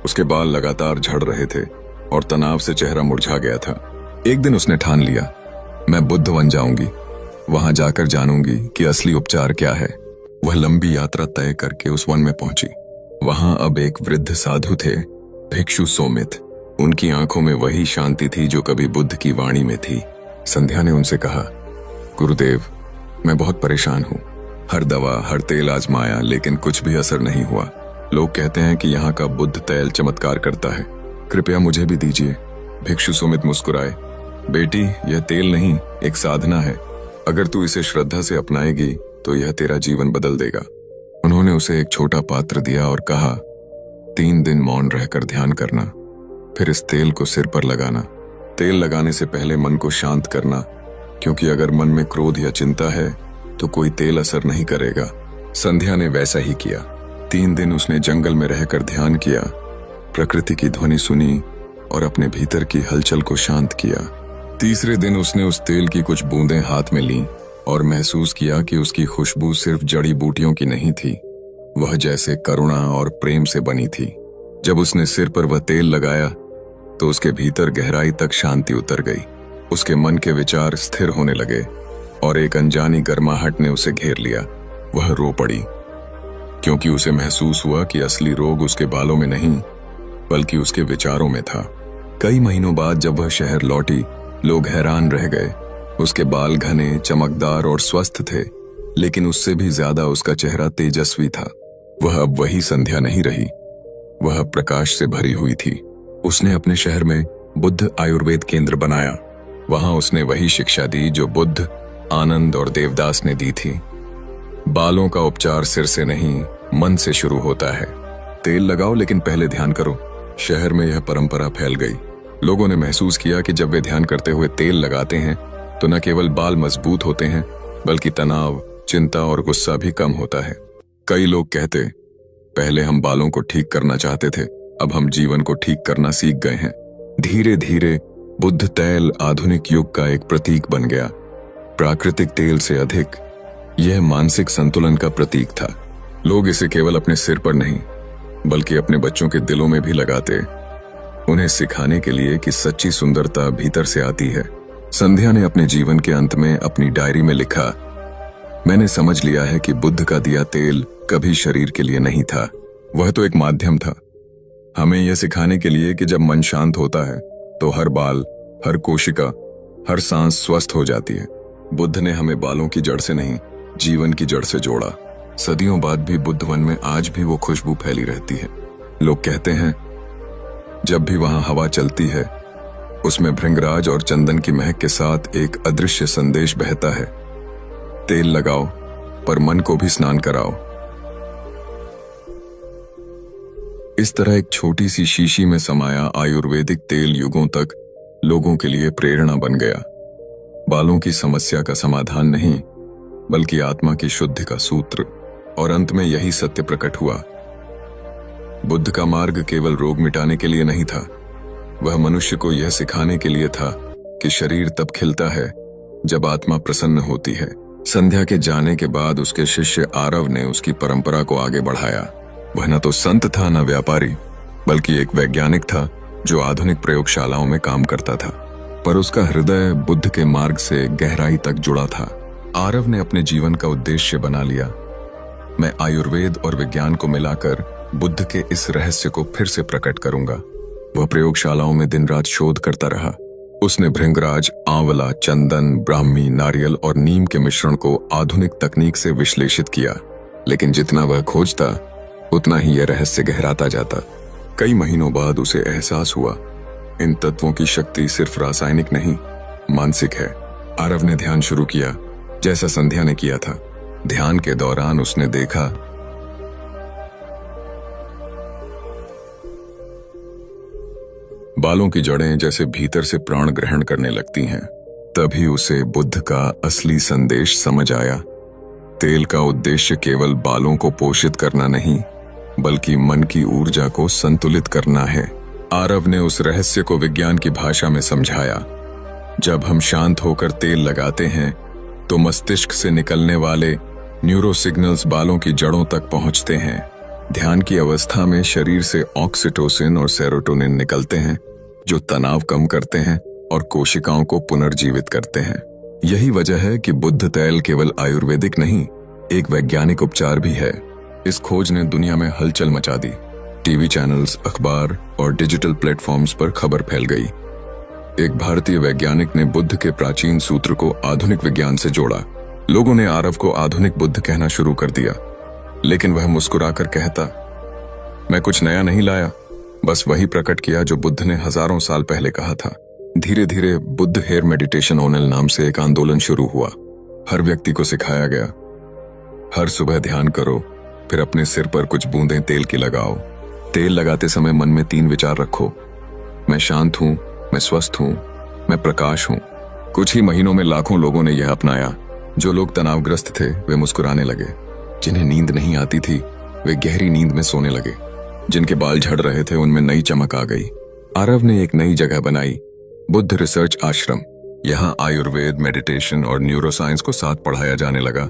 उसके बाल लगातार झड़ रहे थे और तनाव से चेहरा मुरझा गया था। एक दिन उसने ठान लिया, मैं बुद्ध वन जाऊंगी, वहां जाकर जानूंगी कि असली उपचार क्या है। वह लंबी यात्रा तय करके उस वन में पहुंची। वहां अब एक वृद्ध साधु थे, भिक्षु सोमित। उनकी आंखों में वही शांति थी जो कभी बुद्ध की वाणी में थी। संध्या ने उनसे कहा, गुरुदेव, मैं बहुत परेशान हूँ। हर दवा, हर तेल आजमाया, लेकिन कुछ भी असर नहीं हुआ। लोग कहते हैं कि यहाँ का बुद्ध तेल चमत्कार करता है, कृपया मुझे भी दीजिए। भिक्षु सुमित मुस्कुराए, बेटी, यह तेल नहीं, एक साधना है। अगर तू इसे श्रद्धा से अपनाएगी तो यह तेरा जीवन बदल देगा। उन्होंने उसे एक छोटा पात्र दिया और कहा, 3 दिन मौन रहकर ध्यान करना, फिर इस तेल को सिर पर लगाना। तेल लगाने से पहले मन को शांत करना, क्योंकि अगर मन में क्रोध या चिंता है तो कोई तेल असर नहीं करेगा। संध्या ने वैसा ही किया। 3 दिन उसने जंगल में रहकर ध्यान किया, प्रकृति की ध्वनि सुनी और अपने भीतर की हलचल को शांत किया। तीसरे दिन उसने उस तेल की कुछ बूंदें हाथ में लीं और महसूस किया कि उसकी खुशबू सिर्फ जड़ी बूटियों की नहीं थी, वह जैसे करुणा और प्रेम से बनी थी। जब उसने सिर पर वह तेल लगाया तो उसके भीतर गहराई तक शांति उतर गई। उसके मन के विचार स्थिर होने लगे और एक अनजानी गर्माहट ने उसे घेर लिया। वह रो पड़ी, क्योंकि उसे महसूस हुआ कि असली रोग उसके बालों में नहीं बल्कि उसके विचारों में था। कई महीनों बाद जब वह शहर लौटी, लोग हैरान रह गए। उसके बाल घने, चमकदार और स्वस्थ थे, लेकिन उससे भी ज्यादा उसका चेहरा तेजस्वी था। वह अब वही संध्या नहीं रही, वह अब प्रकाश से भरी हुई थी। उसने अपने शहर में बुद्ध आयुर्वेद केंद्र बनाया। वहां उसने वही शिक्षा दी जो बुद्ध, आनंद और देवदास ने दी थी। बालों का उपचार सिर से नहीं, मन से शुरू होता है। तेल लगाओ लेकिन पहले ध्यान करो। शहर में यह परंपरा फैल गई। लोगों ने महसूस किया कि जब वे ध्यान करते हुए तेल लगाते हैं तो न केवल बाल मजबूत होते हैं बल्कि तनाव, चिंता और गुस्सा भी कम होता है। कई लोग कहते, पहले हम बालों को ठीक करना चाहते थे, अब हम जीवन को ठीक करना सीख गए हैं। धीरे धीरे बुद्ध तेल आधुनिक युग का एक प्रतीक बन गया। प्राकृतिक तेल से अधिक यह मानसिक संतुलन का प्रतीक था। लोग इसे केवल अपने सिर पर नहीं बल्कि अपने बच्चों के दिलों में भी लगाते, उन्हें सिखाने के लिए कि सच्ची सुंदरता भीतर से आती है। संध्या ने अपने जीवन के अंत में अपनी डायरी में लिखा, मैंने समझ लिया है कि बुद्ध का दिया तेल कभी शरीर के लिए नहीं था, वह तो एक माध्यम था, हमें यह सिखाने के लिए कि जब मन शांत होता है तो हर बाल, हर कोशिका, हर सांस स्वस्थ हो जाती है। बुद्ध ने हमें बालों की जड़ से नहीं, जीवन की जड़ से जोड़ा। सदियों बाद भी बुद्ध वन में आज भी वो खुशबू फैली रहती है। लोग कहते हैं, जब भी वहां हवा चलती है उसमें भृंगराज और चंदन की महक के साथ एक अदृश्य संदेश बहता है, तेल लगाओ पर मन को भी स्नान कराओ। इस तरह एक छोटी सी शीशी में समाया आयुर्वेदिक तेल युगों तक लोगों के लिए प्रेरणा बन गया। बालों की समस्या का समाधान नहीं बल्कि आत्मा की शुद्धि का सूत्र। और अंत में यही सत्य प्रकट हुआ, बुद्ध का मार्ग केवल रोग मिटाने के लिए नहीं था, वह मनुष्य को यह सिखाने के लिए था कि शरीर तब खिलता है जब आत्मा प्रसन्न होती है। संध्या के जाने के बाद उसके शिष्य आरव ने उसकी परंपरा को आगे बढ़ाया। वह न तो संत था न व्यापारी, बल्कि एक वैज्ञानिक था जो आधुनिक प्रयोगशालाओं में काम करता था, पर उसका हृदय बुद्ध के मार्ग से गहराई तक जुड़ा था। आरव ने अपने जीवन का उद्देश्य बना लिया, मैं आयुर्वेद और विज्ञान को मिलाकर बुद्ध के इस रहस्य को फिर से प्रकट करूंगा। वह प्रयोगशालाओं में दिन रात शोध करता रहा। उसने भृंगराज, आंवला, चंदन, ब्राह्मी, नारियल और नीम के मिश्रण को आधुनिक तकनीक से विश्लेषित किया, लेकिन जितना वह खोजता उतना ही यह रहस्य गहराता जाता। कई महीनों बाद उसे एहसास हुआ, इन तत्वों की शक्ति सिर्फ रासायनिक नहीं, मानसिक है। आरव ने ध्यान शुरू किया जैसा संध्या ने किया था। ध्यान के दौरान उसने देखा बालों की जड़ें जैसे भीतर से प्राण ग्रहण करने लगती हैं। तभी उसे बुद्ध का असली संदेश समझ आया। तेल का उद्देश्य केवल बालों को पोषित करना नहीं बल्कि मन की ऊर्जा को संतुलित करना है। आरव ने उस रहस्य को विज्ञान की भाषा में समझाया। जब हम शांत होकर तेल लगाते हैं तो मस्तिष्क से निकलने वाले न्यूरो सिग्नल्स बालों की जड़ों तक पहुंचते हैं। ध्यान की अवस्था में शरीर से ऑक्सीटोसिन और सेरोटोनिन निकलते हैं, जो तनाव कम करते हैं और कोशिकाओं को पुनर्जीवित करते हैं। यही वजह है कि बुद्ध तैल केवल आयुर्वेदिक नहीं, एक वैज्ञानिक उपचार भी है। इस खोज ने दुनिया में हलचल मचा दी। टीवी चैनल्स, अखबार और डिजिटल प्लेटफॉर्म्स पर खबर फैल गई। एक भारतीय वैज्ञानिक ने बुद्ध के प्राचीन सूत्र को आधुनिक विज्ञान से जोड़ा। लोगों ने आरव को आधुनिक बुद्ध कहना शुरू कर दिया, लेकिन वह मुस्कुराकर कहता, मैं कुछ नया नहीं लाया, बस वही प्रकट किया जो बुद्ध ने हजारों साल पहले कहा था। धीरे धीरे बुद्ध हेयर मेडिटेशन ओनल नाम से एक आंदोलन शुरू हुआ। हर व्यक्ति को सिखाया गया, हर सुबह ध्यान करो, फिर अपने सिर पर कुछ बूंदें तेल की लगाओ। तेल लगाते समय मन में 3 विचार रखो, मैं शांत हूं, मैं स्वस्थ हूं, मैं प्रकाश हूं। कुछ ही महीनों में लाखों लोगों ने यह अपनाया। जो लोग तनावग्रस्त थे वे मुस्कुराने लगे, जिन्हें नींद नहीं आती थी वे गहरी नींद में सोने लगे, जिनके बाल झड़ रहे थे उनमें नई चमक आ गई। आरव ने एक नई जगह बनाई, बुद्ध रिसर्च आश्रम। यहाँ आयुर्वेद, मेडिटेशन और न्यूरोसाइंस को साथ पढ़ाया जाने लगा।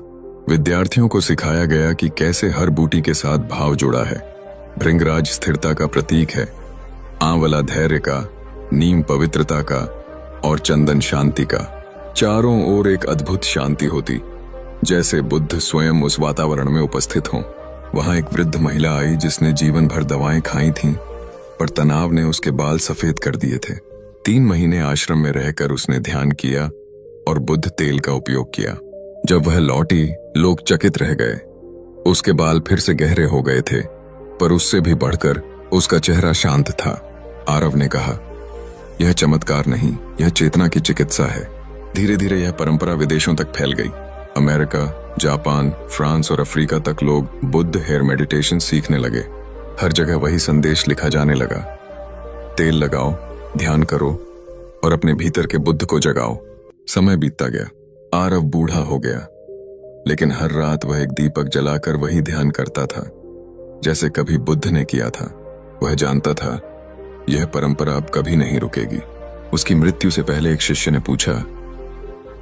विद्यार्थियों को सिखाया गया कि कैसे हर बूटी के साथ भाव जुड़ा है। भृंगराज स्थिरता का प्रतीक है, आंवला धैर्य का, नीम पवित्रता का और चंदन शांति का। चारों ओर एक अद्भुत शांति होती, जैसे बुद्ध स्वयं उस वातावरण में उपस्थित हों। वहां एक वृद्ध महिला आई जिसने जीवन भर दवाएं खाई थीं, पर तनाव ने उसके बाल सफेद कर दिए थे। 3 महीने आश्रम में रहकर उसने ध्यान किया और बुद्ध तेल का उपयोग किया। जब वह लौटी, लोग चकित रह गए। उसके बाल फिर से गहरे हो गए थे, पर उससे भी बढ़कर उसका चेहरा शांत था। आरव ने कहा, यह चमत्कार नहीं, यह चेतना की चिकित्सा है। धीरे धीरे यह परंपरा विदेशों तक फैल गई। अमेरिका, जापान, फ्रांस और अफ्रीका तक लोग बुद्ध हेयर मेडिटेशन सीखने लगे। हर जगह वही संदेश लिखा जाने लगा, तेल लगाओ, ध्यान करो और अपने भीतर के बुद्ध को जगाओ। समय बीतता गया, आरव बूढ़ा हो गया, लेकिन हर रात वह एक दीपक जलाकर वही ध्यान करता था, जैसे कभी बुद्ध ने किया था। वह जानता था यह परंपरा अब कभी नहीं रुकेगी। उसकी मृत्यु से पहले एक शिष्य ने पूछा,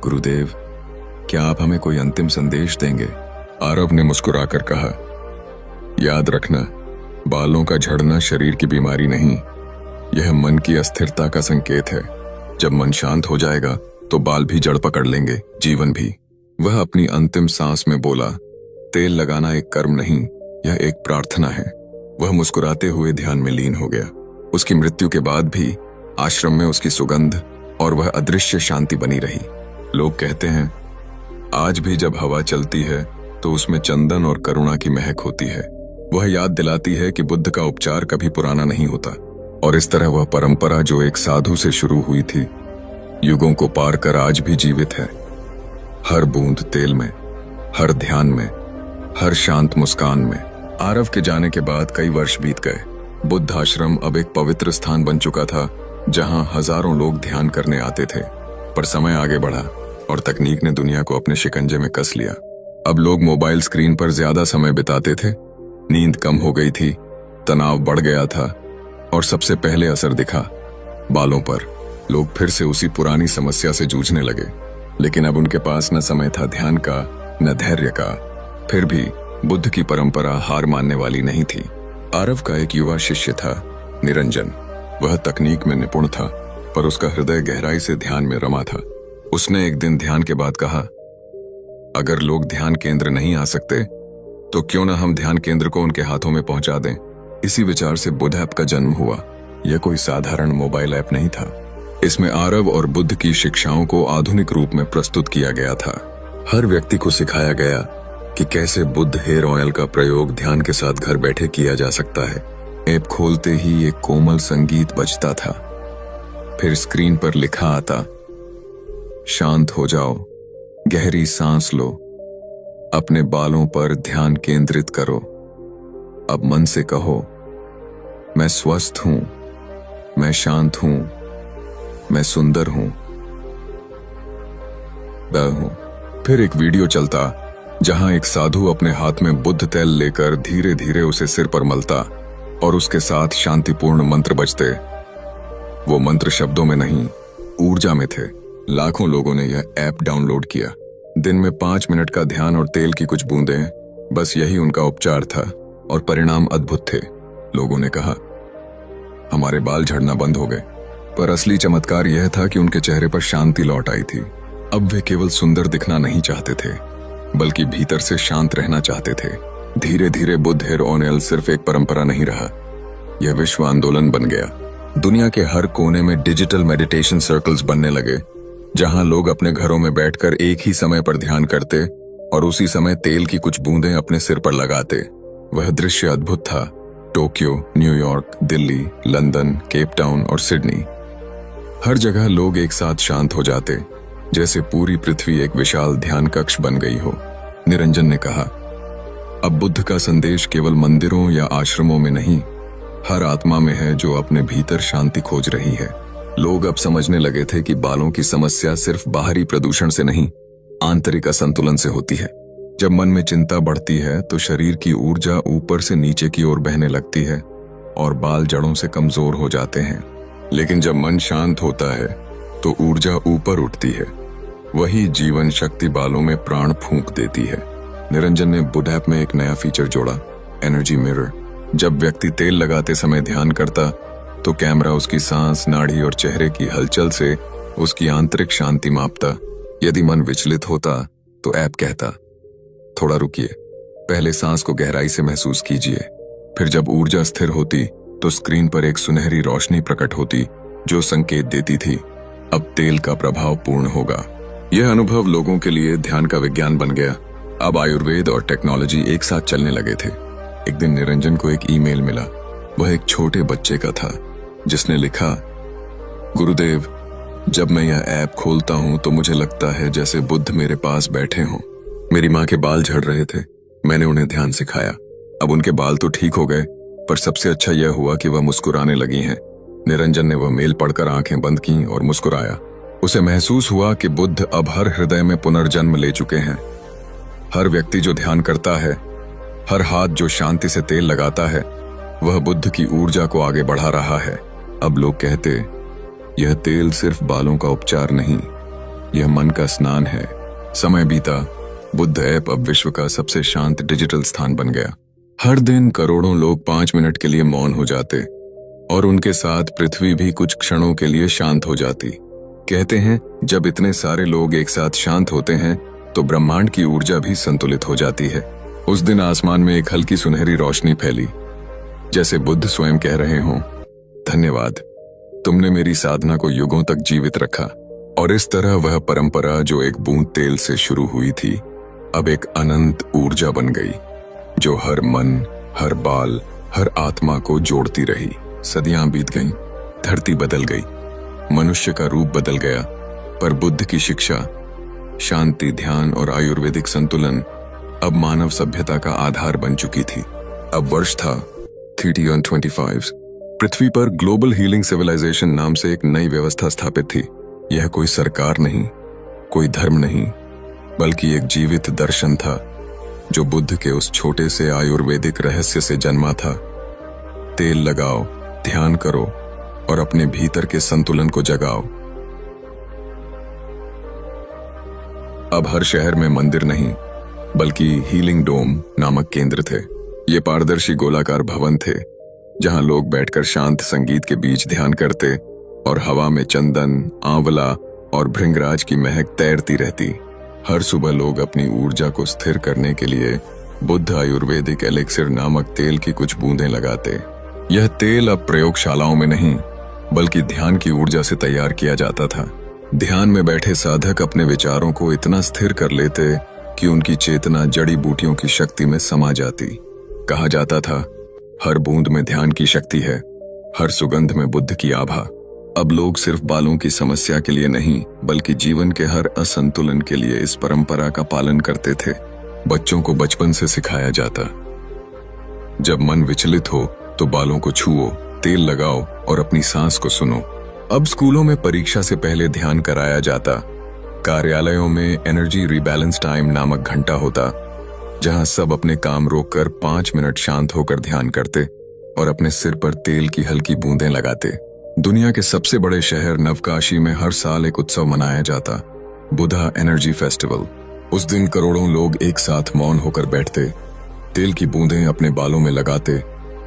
गुरुदेव, क्या आप हमें कोई अंतिम संदेश देंगे? आरव ने मुस्कुराकर कहा, याद रखना, बालों का झड़ना शरीर की बीमारी नहीं, यह मन की अस्थिरता का संकेत है। जब मन शांत हो जाएगा तो बाल भी जड़ पकड़ लेंगे, जीवन भी। वह अपनी अंतिम सांस में बोला, तेल लगाना एक कर्म नहीं, यह एक प्रार्थना है। वह मुस्कुराते हुए ध्यान में लीन हो गया। उसकी मृत्यु के बाद भी आश्रम में उसकी सुगंध और वह अदृश्य शांति बनी रही। लोग कहते हैं, आज भी जब हवा चलती है तो उसमें चंदन और करुणा की महक होती है। वह याद दिलाती है कि बुद्ध का उपचार कभी पुराना नहीं होता, और इस तरह वह परंपरा जो एक साधु से शुरू हुई थी, युगों को पार कर आज भी जीवित है। हर बूंद तेल में, हर ध्यान में, हर शांत मुस्कान में। आरव के जाने के बाद कई वर्ष बीत गए। बुद्ध आश्रम अब एक पवित्र स्थान बन चुका था, जहां हजारों लोग ध्यान करने आते थे। पर समय आगे बढ़ा और तकनीक ने दुनिया को अपने शिकंजे में कस लिया। अब लोग मोबाइल स्क्रीन पर ज्यादा समय बिताते थे, नींद कम हो गई थी, तनाव बढ़ गया था, और सबसे पहले असर दिखा बालों पर। लोग फिर से उसी पुरानी समस्या से जूझने लगे, लेकिन अब उनके पास न समय था ध्यान का, न धैर्य का। फिर भी बुद्ध की परंपरा हार मानने वाली नहीं थी। आरव का एक युवा शिष्य था, निरंजन। वह तकनीक में निपुण था, पर उसका हृदय गहराई से ध्यान में रमा था। उसने एक दिन ध्यान के बाद कहा, अगर लोग ध्यान केंद्र नहीं आ सकते तो क्यों न हम ध्यान केंद्र को उनके हाथों में पहुंचा दें। इसी विचार से बुद्ध ऐप का जन्म हुआ। यह कोई साधारण मोबाइल ऐप नहीं था। इसमें आरव और बुद्ध की शिक्षाओं को आधुनिक रूप में प्रस्तुत किया गया था। हर व्यक्ति को सिखाया गया कि कैसे बुद्ध हेयर ऑयल का प्रयोग ध्यान के साथ घर बैठे किया जा सकता है। ऐप खोलते ही एक कोमल संगीत बजता था, फिर स्क्रीन पर लिखा आता, शांत हो जाओ, गहरी सांस लो, अपने बालों पर ध्यान केंद्रित करो। अब मन से कहो, मैं स्वस्थ हूं, मैं शांत हूं, मैं सुंदर हूं, मैं हूं। फिर एक वीडियो चलता जहां एक साधु अपने हाथ में बुद्ध तेल लेकर धीरे धीरे उसे सिर पर मलता और उसके साथ शांतिपूर्ण मंत्र बजते। वो मंत्र शब्दों में नहीं, ऊर्जा में थे। लाखों लोगों ने यह ऐप डाउनलोड किया। दिन में 5 मिनट का ध्यान और तेल की कुछ बूंदें, बस यही उनका उपचार था और परिणाम अद्भुत थे। लोगों ने कहा, हमारे बाल झड़ना बंद हो गए। पर असली चमत्कार यह था कि उनके चेहरे पर शांति लौट आई थी। अब वे केवल सुंदर दिखना नहीं चाहते थे, बल्कि भीतर से शांत रहना चाहते थे। धीरे धीरे बुद्ध हेयर ऑयल सिर्फ एक परंपरा नहीं रहा, यह विश्व आंदोलन बन गया। दुनिया के हर कोने में डिजिटल मेडिटेशन सर्कल्स बनने लगे, जहां लोग अपने घरों में बैठकर एक ही समय पर ध्यान करते और उसी समय तेल की कुछ बूंदें अपने सिर पर लगाते। वह दृश्य अद्भुत था। Tokyo, New York, Delhi, London, Cape Town और सिडनी, हर जगह लोग एक साथ शांत हो जाते, जैसे पूरी पृथ्वी एक विशाल ध्यान कक्ष बन गई हो। निरंजन ने कहा, अब बुद्ध का संदेश केवल मंदिरों या आश्रमों में नहीं, हर आत्मा में है जो अपने भीतर शांति खोज रही है। लोग अब समझने लगे थे कि बालों की समस्या सिर्फ बाहरी प्रदूषण से नहीं, आंतरिक असंतुलन से होती है। जब मन में चिंता बढ़ती है तो शरीर की ऊर्जा ऊपर से नीचे की ओर बहने लगती है और बाल जड़ों से कमजोर हो जाते हैं। लेकिन जब मन शांत होता है तो ऊर्जा ऊपर उठती है, वही जीवन शक्ति बालों में प्राण फूंक देती है। निरंजन ने बुड ऐप में एक नया फीचर जोड़ा, एनर्जी मिरर। जब व्यक्ति तेल लगाते समय ध्यान करता तो कैमरा उसकी सांस, नाड़ी और चेहरे की हलचल से उसकी आंतरिक शांति मापता। यदि मन विचलित होता तो ऐप कहता, थोड़ा रुकिए, पहले सांस को गहराई से महसूस कीजिए। फिर जब ऊर्जा स्थिर होती तो स्क्रीन पर एक सुनहरी रोशनी प्रकट होती जो संकेत देती थी, अब तेल का प्रभाव पूर्ण होगा। यह अनुभव लोगों के लिए ध्यान का विज्ञान बन गया। अब आयुर्वेद और टेक्नोलॉजी एक साथ चलने लगे थे। एक दिन निरंजन को एक ईमेल मिला। वह एक छोटे बच्चे का था, जिसने लिखा, गुरुदेव, जब मैं यह ऐप खोलता हूं तो मुझे लगता है जैसे बुद्ध मेरे पास बैठे हों। मेरी माँ के बाल झड़ रहे थे, मैंने उन्हें ध्यान सिखाया। अब उनके बाल तो ठीक हो गए, पर सबसे अच्छा यह हुआ कि वह मुस्कुराने लगी हैं। निरंजन ने वह मेल पढ़कर आंखें बंद की और मुस्कुराया। उसे महसूस हुआ कि बुद्ध अब हर हृदय में पुनर्जन्म ले चुके हैं। हर व्यक्ति जो ध्यान करता है, हर हाथ जो शांति से तेल लगाता है, वह बुद्ध की ऊर्जा को आगे बढ़ा रहा है। अब लोग कहते, यह तेल सिर्फ बालों का उपचार नहीं, यह मन का स्नान है। समय बीता, बुद्ध ऐप अब विश्व का सबसे शांत डिजिटल स्थान बन गया। हर दिन करोड़ों लोग 5 मिनट के लिए मौन हो जाते और उनके साथ पृथ्वी भी कुछ क्षणों के लिए शांत हो जाती। कहते हैं, जब इतने सारे लोग एक साथ शांत होते हैं तो ब्रह्मांड की ऊर्जा भी संतुलित हो जाती है। उस दिन आसमान में एक हल्की सुनहरी रोशनी फैली, जैसे बुद्ध स्वयं कह रहे हों, धन्यवाद, तुमने मेरी साधना को युगों तक जीवित रखा। और इस तरह वह परंपरा जो एक बूंद तेल से शुरू हुई थी, अब एक अनंत ऊर्जा बन गई, जो हर मन, हर बाल, हर आत्मा को जोड़ती रही। सदियां बीत गईं, धरती बदल गई, मनुष्य का रूप बदल गया, पर बुद्ध की शिक्षा, शांति, ध्यान और आयुर्वेदिक संतुलन अब मानव सभ्यता का आधार बन चुकी थी। अब वर्ष था 3025। पृथ्वी पर ग्लोबल हीलिंग सिविलाइजेशन नाम से एक नई व्यवस्था स्थापित थी। यह कोई सरकार नहीं, कोई धर्म नहीं, बल्कि एक जीवित दर्शन था जो बुद्ध के उस छोटे से आयुर्वेदिक रहस्य से जन्मा था। तेल लगाओ, ध्यान करो और अपने भीतर के संतुलन को जगाओ। अब हर शहर में मंदिर नहीं, बल्कि हीलिंग डोम नामक केंद्र थे। ये पारदर्शी गोलाकार भवन थे जहां लोग बैठकर शांत संगीत के बीच ध्यान करते और हवा में चंदन, आंवला और भृंगराज की महक तैरती रहती। हर सुबह लोग अपनी ऊर्जा को स्थिर करने के लिए बुद्ध आयुर्वेदिक एलिक्सिर नामक तेल की कुछ बूंदें लगाते। यह तेल अब प्रयोगशालाओं में नहीं, बल्कि ध्यान की ऊर्जा से तैयार किया जाता था। ध्यान में बैठे साधक अपने विचारों को इतना स्थिर कर लेते कि उनकी चेतना जड़ी बूटियों की शक्ति में समा जाती। कहा जाता था, हर बूंद में ध्यान की शक्ति है, हर सुगंध में बुद्ध की आभा। अब लोग सिर्फ बालों की समस्या के लिए नहीं, बल्कि जीवन के हर असंतुलन के लिए इस परंपरा का पालन करते थे। बच्चों को बचपन से सिखाया जाता, जब मन विचलित हो तो बालों को छुओ, तेल लगाओ और अपनी सांस को सुनो। अब स्कूलों में परीक्षा से पहले ध्यान कराया जाता। कार्यालयों में एनर्जी रीबैलेंस टाइम नामक घंटा होता, जहां सब अपने काम रोककर 5 मिनट शांत होकर ध्यान करते और अपने सिर पर तेल की हल्की बूंदें लगाते। दुनिया के सबसे बड़े शहर नवकाशी में हर साल एक उत्सव मनाया जाता, बुद्धा एनर्जी फेस्टिवल। उस दिन करोड़ों लोग एक साथ मौन होकर बैठते, तेल की बूंदें अपने बालों में लगाते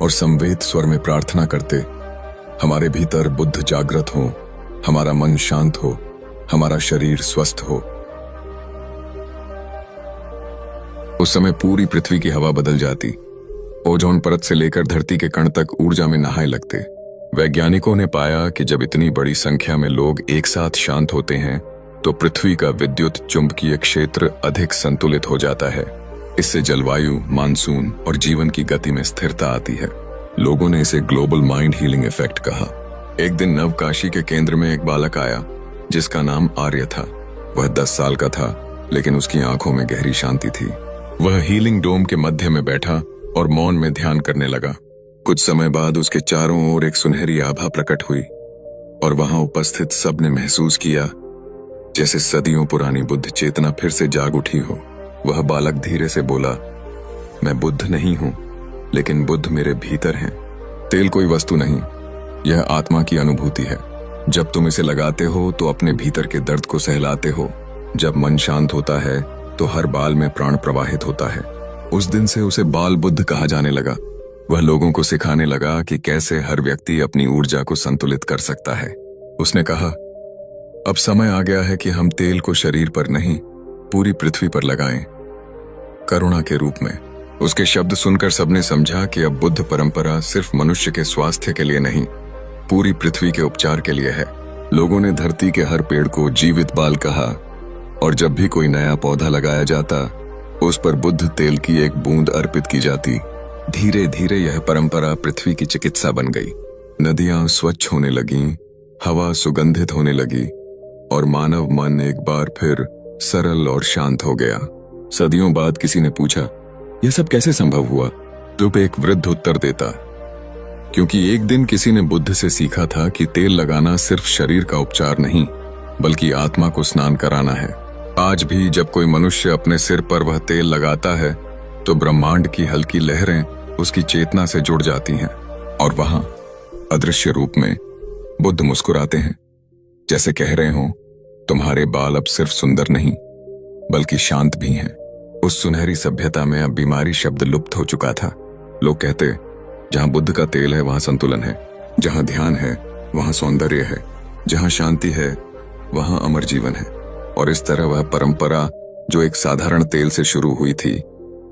और संवेद स्वर में प्रार्थना करते, हमारे भीतर बुद्ध जागृत हो, हमारा मन शांत हो, हमारा शरीर स्वस्थ हो। उस समय पूरी पृथ्वी की हवा बदल जाती। ओजोन परत से लेकर धरती के कण तक ऊर्जा में नहाए लगते। वैज्ञानिकों ने पाया कि जब इतनी बड़ी संख्या में लोग एक साथ शांत होते हैं तो पृथ्वी का विद्युत चुंबकीय क्षेत्र अधिक संतुलित हो जाता है। इससे जलवायु, मानसून और जीवन की गति में स्थिरता आती है। लोगों ने इसे ग्लोबल माइंड हीलिंग इफेक्ट कहा। एक दिन नवकाशी के केंद्र में एक बालक आया जिसका नाम आर्य था। वह 10 साल का था, लेकिन उसकी आंखों में गहरी शांति थी। वह हीलिंग डोम के मध्य में बैठा और मौन में ध्यान करने लगा। कुछ समय बाद उसके चारों ओर एक सुनहरी आभा प्रकट हुई और वहां उपस्थित सबने महसूस किया जैसे सदियों पुरानी बुद्ध चेतना फिर से जाग उठी हो। वह बालक धीरे से बोला, मैं बुद्ध नहीं हूं, लेकिन बुद्ध मेरे भीतर हैं। तेल कोई वस्तु नहीं, यह आत्मा की अनुभूति है। जब तुम इसे लगाते हो तो अपने भीतर के दर्द को सहलाते हो। जब मन शांत होता है तो हर बाल में प्राण प्रवाहित होता है। उस दिन से उसे बाल बुद्ध कहा जाने लगा। वह लोगों को सिखाने लगा कि कैसे हर व्यक्ति अपनी ऊर्जा को संतुलित कर सकता है। उसने कहा, अब समय आ गया है कि हम तेल को शरीर पर नहीं, पूरी पृथ्वी पर लगाएं, करुणा के रूप में। उसके शब्द सुनकर सबने समझा कि अब बुद्ध परंपरा सिर्फ मनुष्य के स्वास्थ्य के लिए नहीं, पूरी पृथ्वी के उपचार के लिए है। लोगों ने धरती के हर पेड़ को जीवित बाल कहा और जब भी कोई नया पौधा लगाया जाता, उस पर बुद्ध तेल की एक बूंद अर्पित की जाती। धीरे धीरे यह परंपरा पृथ्वी की चिकित्सा बन गई। नदियां स्वच्छ होने लगीं, हवा सुगंधित होने लगी और मानव मन एक बार फिर सरल और शांत हो गया। सदियों बाद किसी ने पूछा, यह सब कैसे संभव हुआ? तो एक वृद्ध उत्तर देता, क्योंकि एक दिन किसी ने बुद्ध से सीखा था कि तेल लगाना सिर्फ शरीर का उपचार नहीं, बल्कि आत्मा को स्नान कराना है। आज भी जब कोई मनुष्य अपने सिर पर वह तेल लगाता है तो ब्रह्मांड की हल्की लहरें उसकी चेतना से जुड़ जाती हैं और वहां अदृश्य रूप में बुद्ध मुस्कुराते हैं, जैसे कह रहे हों, तुम्हारे बाल अब सिर्फ सुंदर नहीं बल्कि शांत भी हैं। उस सुनहरी सभ्यता में अब बीमारी शब्द लुप्त हो चुका था। लोग कहते, जहां बुद्ध का तेल है वहां संतुलन है, जहां ध्यान है वहां सौंदर्य है, जहां शांति है वहां अमर जीवन है। और इस तरह वह परंपरा जो एक साधारण तेल से शुरू हुई थी,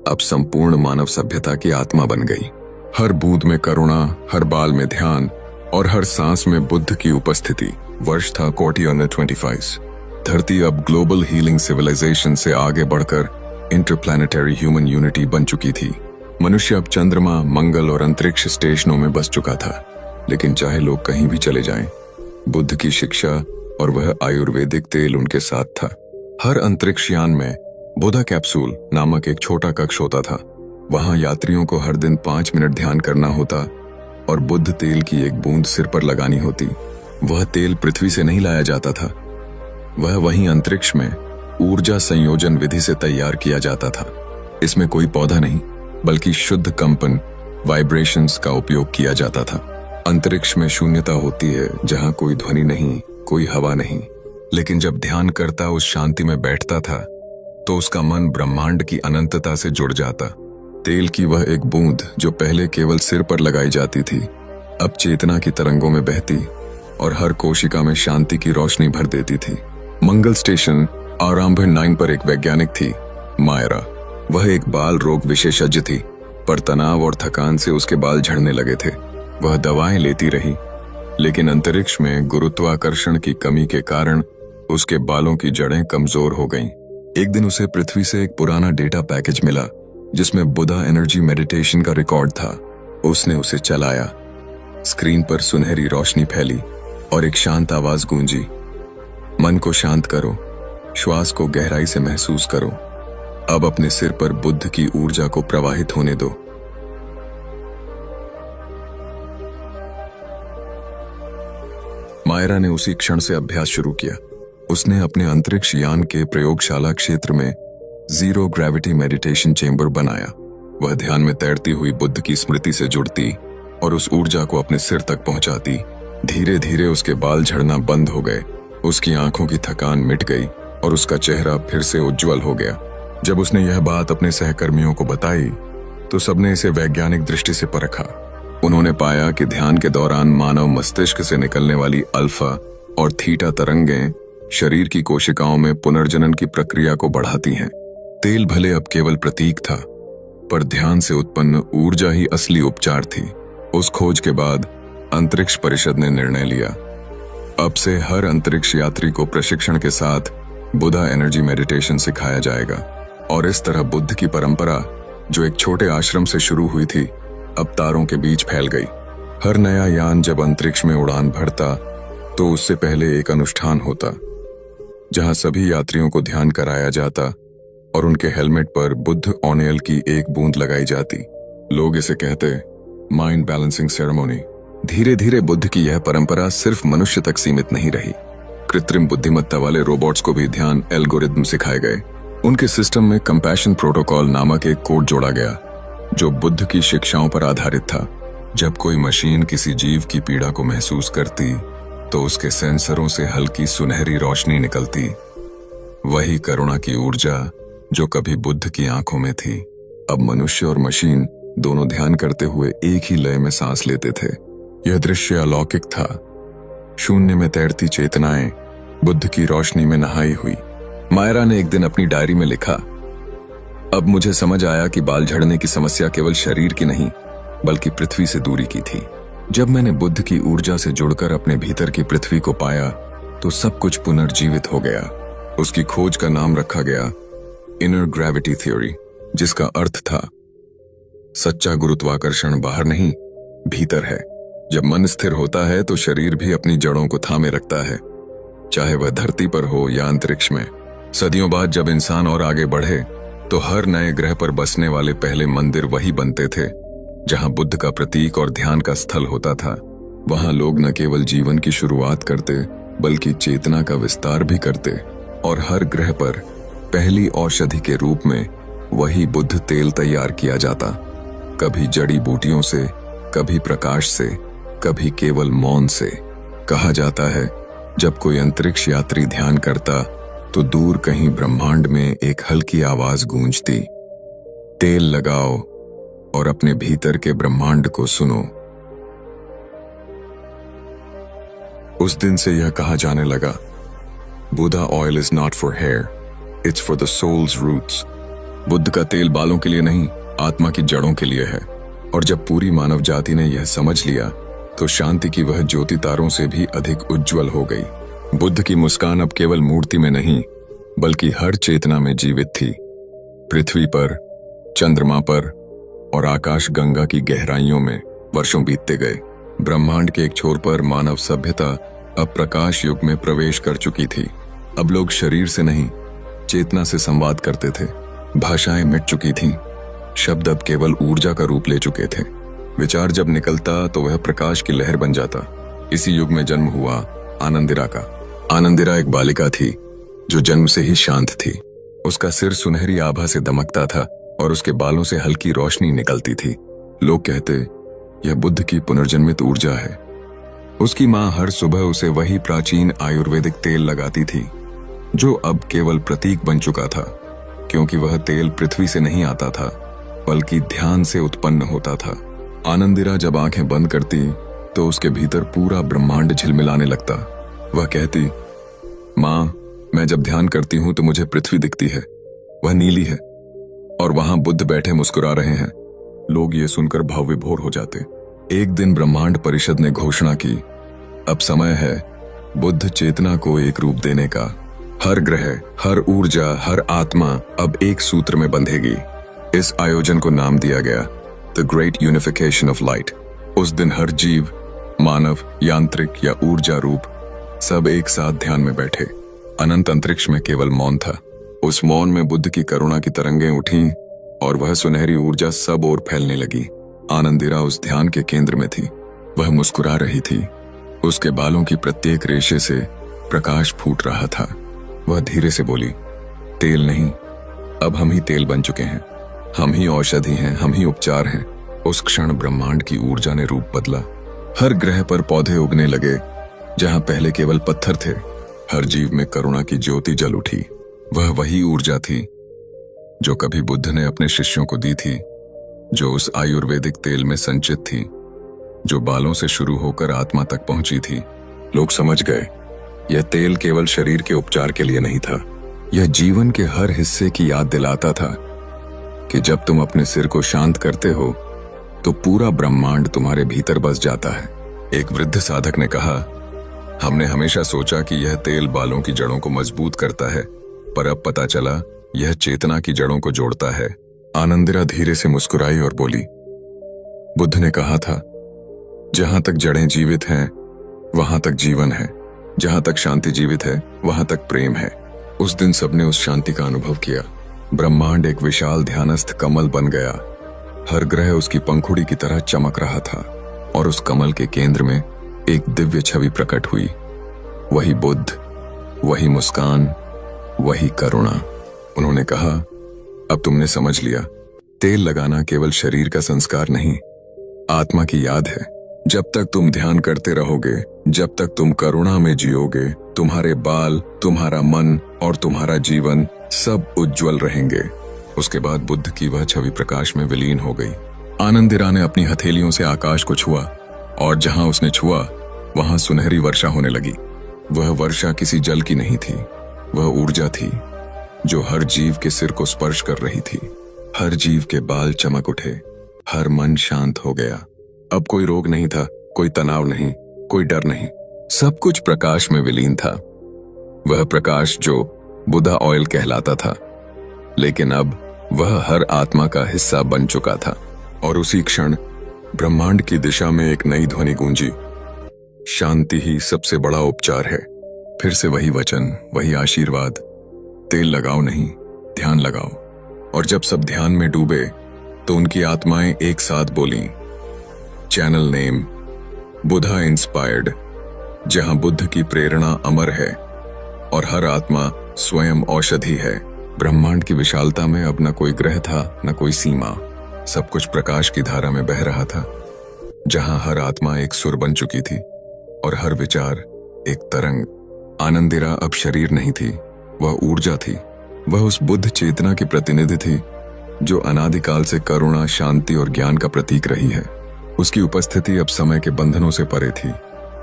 अब संपूर्ण मानव सभ्यता की आत्मा बन गई। हर बूंद में करुणा, हर बाल में ध्यान और हर सांस में बुद्ध की उपस्थिति। वर्ष था 4025। धरती अब ग्लोबल हीलिंग सिविलाइजेशन से आगे बढ़कर इंटरप्लैनेटरी ह्यूमन यूनिटी बन चुकी थी। मनुष्य अब चंद्रमा, मंगल और अंतरिक्ष स्टेशनों में बस चुका था। लेकिन चाहे लोग कहीं भी चले जाएं, बुद्ध की शिक्षा और वह आयुर्वेदिक तेल उनके साथ था। हर अंतरिक्ष यान में बुद्धा कैप्सूल नामक एक छोटा कक्ष होता था। वहां यात्रियों को हर दिन 5 मिनट ध्यान करना होता और बुद्ध तेल की एक बूंद सिर पर लगानी होती। वह तेल पृथ्वी से नहीं लाया जाता था, वह वहीं अंतरिक्ष में ऊर्जा संयोजन विधि से तैयार किया जाता था। इसमें कोई पौधा नहीं, बल्कि शुद्ध कंपन, वाइब्रेशंस का उपयोग किया जाता था। अंतरिक्ष में शून्यता होती है, जहां कोई ध्वनि नहीं, कोई हवा नहीं। लेकिन जब ध्यान करता उस शांति में बैठता था तो उसका मन ब्रह्मांड की अनंतता से जुड़ जाता। तेल की वह एक बूंद जो पहले केवल सिर पर लगाई जाती थी, अब चेतना की तरंगों में बहती और हर कोशिका में शांति की रोशनी भर देती थी। मंगल स्टेशन आरंभ 9 पर एक वैज्ञानिक थी, मायरा। वह एक बाल रोग विशेषज्ञ थी, पर तनाव और थकान से उसके बाल झड़ने लगे थे। वह दवाएं लेती रही, लेकिन अंतरिक्ष में गुरुत्वाकर्षण की कमी के कारण उसके बालों की जड़ें कमजोर हो गईं। एक दिन उसे पृथ्वी से एक पुराना डेटा पैकेज मिला जिसमें बुद्धा एनर्जी मेडिटेशन का रिकॉर्ड था। उसने उसे चलाया। स्क्रीन पर सुनहरी रोशनी फैली और एक शांत आवाज गूंजी, मन को शांत करो, श्वास को गहराई से महसूस करो, अब अपने सिर पर बुद्ध की ऊर्जा को प्रवाहित होने दो। मायरा ने उसी क्षण से अभ्यास शुरू किया। उसने अपने अंतरिक्ष यान के प्रयोगशाला क्षेत्र में जीरो ग्रेविटी मेडिटेशन चेंबर बनाया। वह ध्यान में तैरती हुई बुद्ध की स्मृति से जुड़ती और उस ऊर्जा को अपने सिर तक पहुंचाती। धीरे धीरे उसके बाल झड़ना बंद हो गए, उसकी आंखों की थकान मिट गई और उसका चेहरा फिर से उज्जवल हो गया। जब उसने यह बात अपने सहकर्मियों को बताई तो सबने इसे वैज्ञानिक दृष्टि से परखा। उन्होंने पाया कि ध्यान के दौरान मानव मस्तिष्क से निकलने वाली अल्फा और थीटा तरंगें शरीर की कोशिकाओं में पुनर्जनन की प्रक्रिया को बढ़ाती हैं। तेल भले अब केवल प्रतीक था, पर ध्यान से उत्पन्न ऊर्जा ही असली उपचार थी। उस खोज के बाद अंतरिक्ष परिषद ने निर्णय लिया, अब से हर अंतरिक्ष यात्री को प्रशिक्षण के साथ बुधा एनर्जी मेडिटेशन सिखाया जाएगा। और इस तरह बुद्ध की परंपरा, जो एक छोटे आश्रम से शुरू हुई थी, अब तारों के बीच फैल गई। हर नया यान जब अंतरिक्ष में उड़ान भरता तो उससे पहले एक अनुष्ठान होता, जहां सभी यात्रियों को ध्यान कराया जाता और उनके हेलमेट पर बुद्ध ऑनियल की एक बूंद लगाई जाती। लोग इसे कहते माइंड बैलेंसिंग सेरेमनी। धीरे धीरे बुद्ध की यह परंपरा सिर्फ मनुष्य तक सीमित नहीं रही। कृत्रिम बुद्धिमत्ता वाले रोबोट्स को भी ध्यान एल्गोरिथम सिखाए गए। उनके सिस्टम में कंपैशन प्रोटोकॉल नामक एक कोड जोड़ा गया, जो बुद्ध की शिक्षाओं पर आधारित था। जब कोई मशीन किसी जीव की पीड़ा को महसूस करती तो उसके सेंसरों से हल्की सुनहरी रोशनी निकलती। वही करुणा की ऊर्जा जो कभी बुद्ध की आंखों में थी, अब मनुष्य और मशीन दोनों ध्यान करते हुए एक ही लय में सांस लेते थे। यह दृश्य अलौकिक था। शून्य में तैरती चेतनाएं बुद्ध की रोशनी में नहाई हुई। मायरा ने एक दिन अपनी डायरी में लिखा, अब मुझे समझ आया कि बाल झड़ने की समस्या केवल शरीर की नहीं, बल्कि पृथ्वी से दूरी की थी। जब मैंने बुद्ध की ऊर्जा से जुड़कर अपने भीतर की पृथ्वी को पाया तो सब कुछ पुनर्जीवित हो गया। उसकी खोज का नाम रखा गया इनर ग्रेविटी थ्योरी, जिसका अर्थ था सच्चा गुरुत्वाकर्षण बाहर नहीं, भीतर है। जब मन स्थिर होता है तो शरीर भी अपनी जड़ों को थामे रखता है, चाहे वह धरती पर हो या अंतरिक्ष में। सदियों बाद जब इंसान और आगे बढ़े तो हर नए ग्रह पर बसने वाले पहले मंदिर वही बनते थे जहां बुद्ध का प्रतीक और ध्यान का स्थल होता था। वहां लोग न केवल जीवन की शुरुआत करते, बल्कि चेतना का विस्तार भी करते। और हर ग्रह पर पहली औषधि के रूप में वही बुद्ध तेल तैयार किया जाता, कभी जड़ी बूटियों से, कभी प्रकाश से, कभी केवल मौन से। कहा जाता है, जब कोई अंतरिक्ष यात्री ध्यान करता तो दूर कहीं ब्रह्मांड में एक हल्की आवाज गूंजती, तेल लगाओ और अपने भीतर के ब्रह्मांड को सुनो। उस दिन से यह कहा जाने लगा, Buddha oil is not for hair, it's for the soul's roots. Buddha का तेल बालों के लिए नहीं, आत्मा की जड़ों के लिए है। और जब पूरी मानव जाति ने यह समझ लिया तो शांति की वह ज्योति तारों से भी अधिक उज्जवल हो गई। बुद्ध की मुस्कान अब केवल मूर्ति में नहीं, बल्कि हर चेतना में जीवित थी। पृथ्वी पर, चंद्रमा पर और आकाश गंगा की गहराइयों में वर्षों बीतते गए। ब्रह्मांड के एक छोर पर मानव सभ्यता अब प्रकाश युग में प्रवेश कर चुकी थी। अब लोग शरीर से नहीं, चेतना से संवाद करते थे। भाषाएं मिट चुकी थीं, शब्द अब केवल ऊर्जा का रूप ले चुके थे। विचार जब निकलता तो वह प्रकाश की लहर बन जाता। इसी युग में जन्म हुआ आनंदिरा का। आनंदिरा एक बालिका थी जो जन्म से ही शांत थी। उसका सिर सुनहरी आभा से दमकता था और उसके बालों से हल्की रोशनी निकलती थी। लोग कहते, यह बुद्ध की पुनर्जन्मित ऊर्जा है। उसकी माँ हर सुबह उसे वही प्राचीन आयुर्वेदिक तेल लगाती थी, जो अब केवल प्रतीक बन चुका था, क्योंकि वह तेल पृथ्वी से नहीं आता था, बल्कि ध्यान से उत्पन्न होता था। आनंदिरा जब आंखें बंद करती तो उसके भीतर पूरा ब्रह्मांड झिलमिलाने लगता। वह कहती, माँ, मैं जब ध्यान करती हूँ तो मुझे पृथ्वी दिखती है, वह नीली है और वहां बुद्ध बैठे मुस्कुरा रहे हैं। लोग ये सुनकर भाव विभोर हो जाते। एक दिन ब्रह्मांड परिषद ने घोषणा की, अब समय है बुद्ध चेतना को एक रूप देने का। हर ग्रह, हर ऊर्जा, हर आत्मा अब एक सूत्र में बंधेगी। इस आयोजन को नाम दिया गया the great unification of light. उस दिन हर जीव, मानव, यांत्रिक या ऊर्जा रूप, सब एक साथ ध्यान में बैठे। अनंत अंतरिक्ष में केवल मौन था। उस मौन में बुद्ध की करुणा की तरंगें उठीं और वह सुनहरी ऊर्जा सब ओर फैलने लगी। आनंदिरा उस ध्यान के केंद्र में थी। वह मुस्कुरा रही थी। उसके बालों की प्रत्येक रेशे से प्रकाश फूट रहा था। वह धीरे से बोली, तेल नहीं, अब हम ही तेल बन चुके हैं। हम ही औषधि हैं, हम ही उपचार हैं। उस क्षण ब्रह्मांड की ऊर्जा ने रूप बदला। हर ग्रह पर पौधे उगने लगे जहां पहले केवल पत्थर थे। हर जीव में करुणा की ज्योति जल उठी। वह वही ऊर्जा थी जो कभी बुद्ध ने अपने शिष्यों को दी थी, जो उस आयुर्वेदिक तेल में संचित थी, जो बालों से शुरू होकर आत्मा तक पहुंची थी। लोग समझ गए, यह तेल केवल शरीर के उपचार के लिए नहीं था, यह जीवन के हर हिस्से की याद दिलाता था कि जब तुम अपने सिर को शांत करते हो तो पूरा ब्रह्मांड तुम्हारे भीतर बस जाता है। एक वृद्ध साधक ने कहा, हमने हमेशा सोचा कि यह तेल बालों की जड़ों को मजबूत करता है, पर अब पता चला यह चेतना की जड़ों को जोड़ता है। आनंदिरा धीरे से मुस्कुराई और बोली, बुद्ध ने कहा था, जहां तक जड़ें जीवित हैं वहां तक जीवन है, जहां तक शांति जीवित है वहां तक प्रेम है। उस दिन सबने उस शांति का अनुभव किया। ब्रह्मांड एक विशाल ध्यानस्थ कमल बन गया। हर ग्रह उसकी पंखुड़ी की तरह चमक रहा था और उस कमल के केंद्र में एक दिव्य छवि प्रकट हुई। वही बुद्ध, वही मुस्कान, वही करुणा। उन्होंने कहा, अब तुमने समझ लिया, तेल लगाना केवल शरीर का संस्कार नहीं, आत्मा की याद है। जब तक तुम ध्यान करते रहोगे, जब तक तुम करुणा में जियोगे, तुम्हारे बाल, तुम्हारा मन और तुम्हारा जीवन सब उज्जवल रहेंगे। उसके बाद बुद्ध की वह छवि प्रकाश में विलीन हो गई। आनंदिरा ने अपनी हथेलियों से आकाश को छुआ और जहां उसने छुआ वहां सुनहरी वर्षा होने लगी। वह वर्षा किसी जल की नहीं थी, वह ऊर्जा थी जो हर जीव के सिर को स्पर्श कर रही थी। हर जीव के बाल चमक उठे, हर मन शांत हो गया। अब कोई रोग नहीं था, कोई तनाव नहीं, कोई डर नहीं, सब कुछ प्रकाश में विलीन था। वह प्रकाश जो बुद्धा ऑयल कहलाता था, लेकिन अब वह हर आत्मा का हिस्सा बन चुका था। और उसी क्षण ब्रह्मांड की दिशा में एक नई ध्वनि गूंजी, शांति ही सबसे बड़ा उपचार है। फिर से वही वचन, वही आशीर्वाद, तेल लगाओ नहीं, ध्यान लगाओ। और जब सब ध्यान में डूबे तो उनकी आत्माएं एक साथ बोली, चैनल नेम बुद्धा इंस्पायर्ड, जहां बुद्ध की प्रेरणा अमर है और हर आत्मा स्वयं औषधि है। ब्रह्मांड की विशालता में अब न कोई ग्रह था, न कोई सीमा, सब कुछ प्रकाश की धारा में बह रहा था, जहां हर आत्मा एक सुर बन चुकी थी और हर विचार एक तरंग। आनंदिरा अब शरीर नहीं थी, वह ऊर्जा थी। वह उस बुद्ध चेतना की प्रतिनिधि थी जो अनादिकाल से करुणा, शांति और ज्ञान का प्रतीक रही है। उसकी उपस्थिति अब समय के बंधनों से परे थी।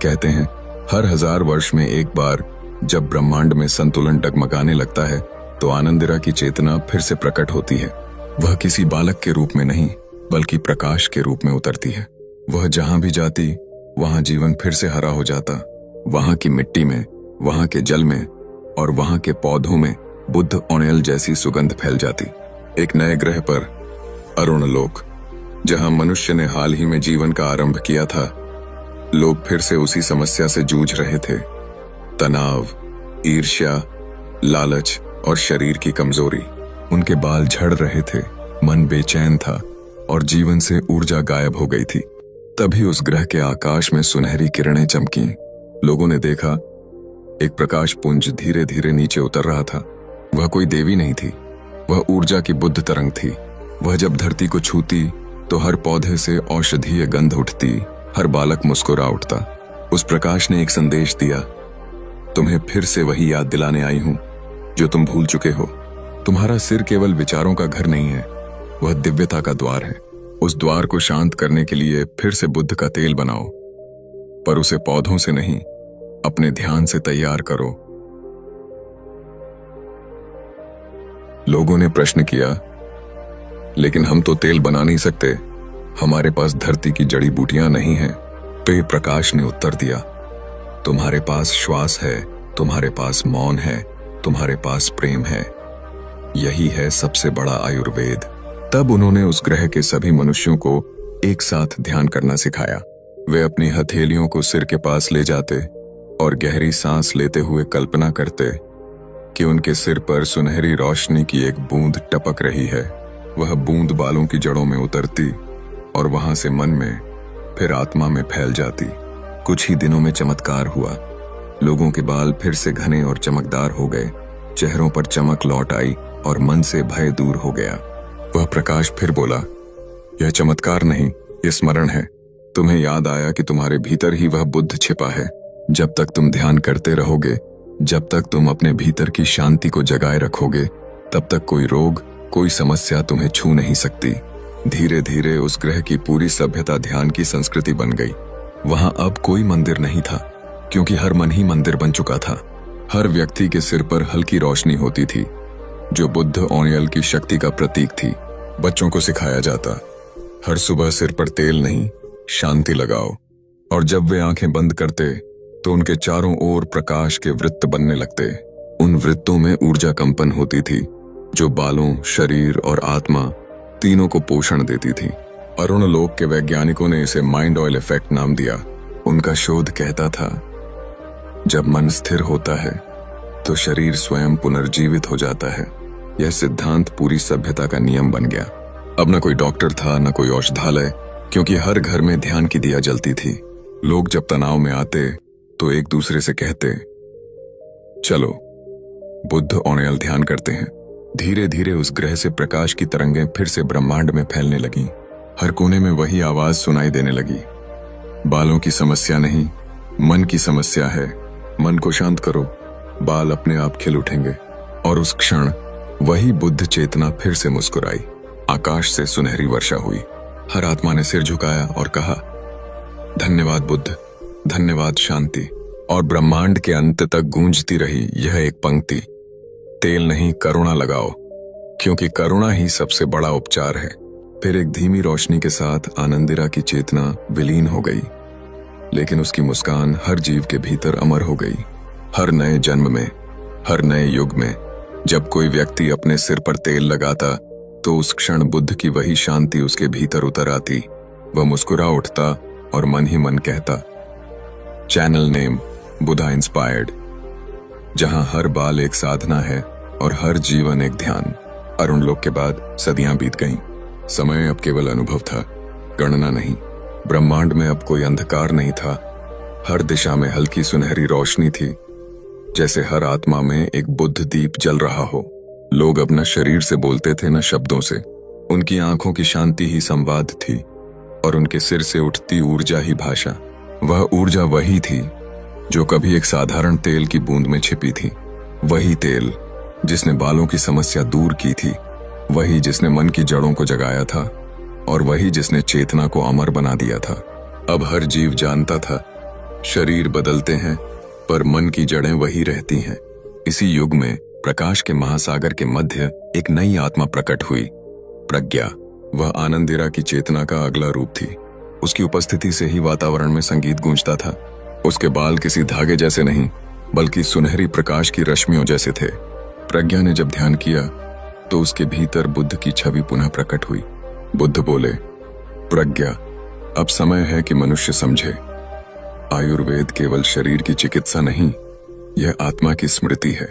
कहते हैं, हर 1000 वर्ष में एक बार जब ब्रह्मांड में संतुलन डगमगाने लगता है तो आनंदिरा की चेतना फिर से प्रकट होती है। वह किसी बालक के रूप में नहीं, बल्कि प्रकाश के रूप में उतरती है। वह जहां भी जाती वहां जीवन फिर से हरा हो जाता। वहां की मिट्टी में, वहां के जल में और वहां के पौधों में बुद्ध ऑयल जैसी सुगंध फैल जाती। एक नए ग्रह पर, अरुण लोक, जहां मनुष्य ने हाल ही में जीवन का आरंभ किया था, लोग फिर से उसी समस्या से जूझ रहे थे। तनाव, ईर्ष्या, लालच और शरीर की कमजोरी। उनके बाल झड़ रहे थे, मन बेचैन था और जीवन से ऊर्जा गायब हो गई थी। तभी उस ग्रह के आकाश में सुनहरी किरणें चमकी। लोगों ने देखा, एक प्रकाश पुंज धीरे धीरे नीचे उतर रहा था। वह कोई देवी नहीं थी, वह ऊर्जा की बुद्ध तरंग थी। वह जब धरती को छूती तो हर पौधे से औषधीय गंध उठती, हर बालक मुस्कुरा उठता। उस प्रकाश ने एक संदेश दिया, तुम्हें फिर से वही याद दिलाने आई हूं जो तुम भूल चुके हो। तुम्हारा सिर केवल विचारों का घर नहीं है, वह दिव्यता का द्वार है। उस द्वार को शांत करने के लिए फिर से बुद्ध का तेल बनाओ, पर उसे पौधों से नहीं, अपने ध्यान से तैयार करो। लोगों ने प्रश्न किया, लेकिन हम तो तेल बना नहीं सकते, हमारे पास धरती की जड़ी बूटियां नहीं हैं। तो प्रकाश ने उत्तर दिया, तुम्हारे पास श्वास है, तुम्हारे पास मौन है, तुम्हारे पास प्रेम है। यही है सबसे बड़ा आयुर्वेद। तब उन्होंने उस ग्रह के सभी मनुष्यों को एक साथ ध्यान करना सिखाया। वे अपनी हथेलियों को सिर के पास ले जाते और गहरी सांस लेते हुए कल्पना करते कि उनके सिर पर सुनहरी रोशनी की एक बूंद टपक रही है। वह बूंद बालों की जड़ों में उतरती और वहां से मन में, फिर आत्मा में फैल जाती। कुछ ही दिनों में चमत्कार हुआ। लोगों के बाल फिर से घने और चमकदार हो गए, चेहरों पर चमक लौट आई और मन से भय दूर हो गया। वह प्रकाश फिर बोला, यह चमत्कार नहीं, यह स्मरण है। तुम्हें याद आया कि तुम्हारे भीतर ही वह बुद्ध छिपा है। जब तक तुम ध्यान करते रहोगे, जब तक तुम अपने भीतर की शांति को जगाए रखोगे, तब तक कोई रोग, कोई समस्या तुम्हें छू नहीं सकती। धीरे धीरे उस ग्रह की पूरी सभ्यता ध्यान की संस्कृति बन गई। वहां अब कोई मंदिर नहीं था, क्योंकि हर मन ही मंदिर बन चुका था। हर व्यक्ति के सिर पर हल्की रोशनी होती थी, जो बुद्ध ओनियल की शक्ति का प्रतीक थी। बच्चों को सिखाया जाता, हर सुबह सिर पर तेल नहीं, शांति लगाओ। और जब वे आंखें बंद करते तो उनके चारों ओर प्रकाश के वृत्त बनने लगते। उन वृत्तों में ऊर्जा कंपन होती थी, जो बालों, शरीर और आत्मा तीनों को पोषण देती थी। अरुण लोक के वैज्ञानिकों ने इसे माइंड ऑयल इफेक्ट नाम दिया। उनका शोध कहता था, जब मन स्थिर होता है तो शरीर स्वयं पुनर्जीवित हो जाता है। यह सिद्धांत पूरी सभ्यता का नियम बन गया। अब न कोई डॉक्टर था, न कोई औषधालय, क्योंकि हर घर में ध्यान की दिया जलती थी। लोग जब तनाव में आते तो एक दूसरे से कहते, चलो बुद्ध ओनियल ध्यान करते हैं। धीरे धीरे उस ग्रह से प्रकाश की तरंगें फिर से ब्रह्मांड में फैलने लगीं। हर कोने में वही आवाज सुनाई देने लगी, बालों की समस्या नहीं, मन की समस्या है। मन को शांत करो, बाल अपने आप खिल उठेंगे। और उस क्षण वही बुद्ध चेतना फिर से मुस्कुराई। आकाश से सुनहरी वर्षा हुई। हर आत्मा ने सिर झुकाया और कहा, धन्यवाद बुद्ध, धन्यवाद शांति। और ब्रह्मांड के अंत तक गूंजती रही यह एक पंक्ति, तेल नहीं करुणा लगाओ, क्योंकि करुणा ही सबसे बड़ा उपचार है। फिर एक धीमी रोशनी के साथ आनंदिरा की चेतना विलीन हो गई, लेकिन उसकी मुस्कान हर जीव के भीतर अमर हो गई। हर नए जन्म में, हर नए युग में जब कोई व्यक्ति अपने सिर पर तेल लगाता तो उस क्षण बुद्ध की वही शांति उसके भीतर उतर आती। वह मुस्कुरा उठता और मन ही मन कहता, चैनल नेम बुद्धा इंस्पायर्ड। जहां हर बाल एक साधना है और हर जीवन एक ध्यान। अरुण लोक के बाद सदियां बीत गईं। समय अब केवल अनुभव था, गणना नहीं। ब्रह्मांड में अब कोई अंधकार नहीं था। हर दिशा में हल्की सुनहरी रोशनी थी, जैसे हर आत्मा में एक बुद्ध दीप जल रहा हो। लोग अब न शरीर से बोलते थे, न शब्दों से। उनकी आंखों की शांति ही संवाद थी और उनके सिर से उठती ऊर्जा ही भाषा। वह ऊर्जा वही थी जो कभी एक साधारण तेल की बूंद में छिपी थी। वही तेल जिसने बालों की समस्या दूर की थी, वही जिसने मन की जड़ों को जगाया था और वही जिसने चेतना को अमर बना दिया था। अब हर जीव जानता था, शरीर बदलते हैं पर मन की जड़ें वही रहती हैं। इसी युग में प्रकाश के महासागर के मध्य एक नई आत्मा प्रकट हुई, प्रज्ञा। वह आनंदिरा की चेतना का अगला रूप थी। उसकी उपस्थिति से ही वातावरण में संगीत गूंजता था। उसके बाल किसी धागे जैसे नहीं, बल्कि सुनहरी प्रकाश की रश्मियों जैसे थे। प्रज्ञा ने जब ध्यान किया तो उसके भीतर बुद्ध की छवि पुनः प्रकट हुई। बुद्ध बोले, प्रज्ञा, अब समय है कि मनुष्य समझे, आयुर्वेद केवल शरीर की चिकित्सा नहीं, यह आत्मा की स्मृति है।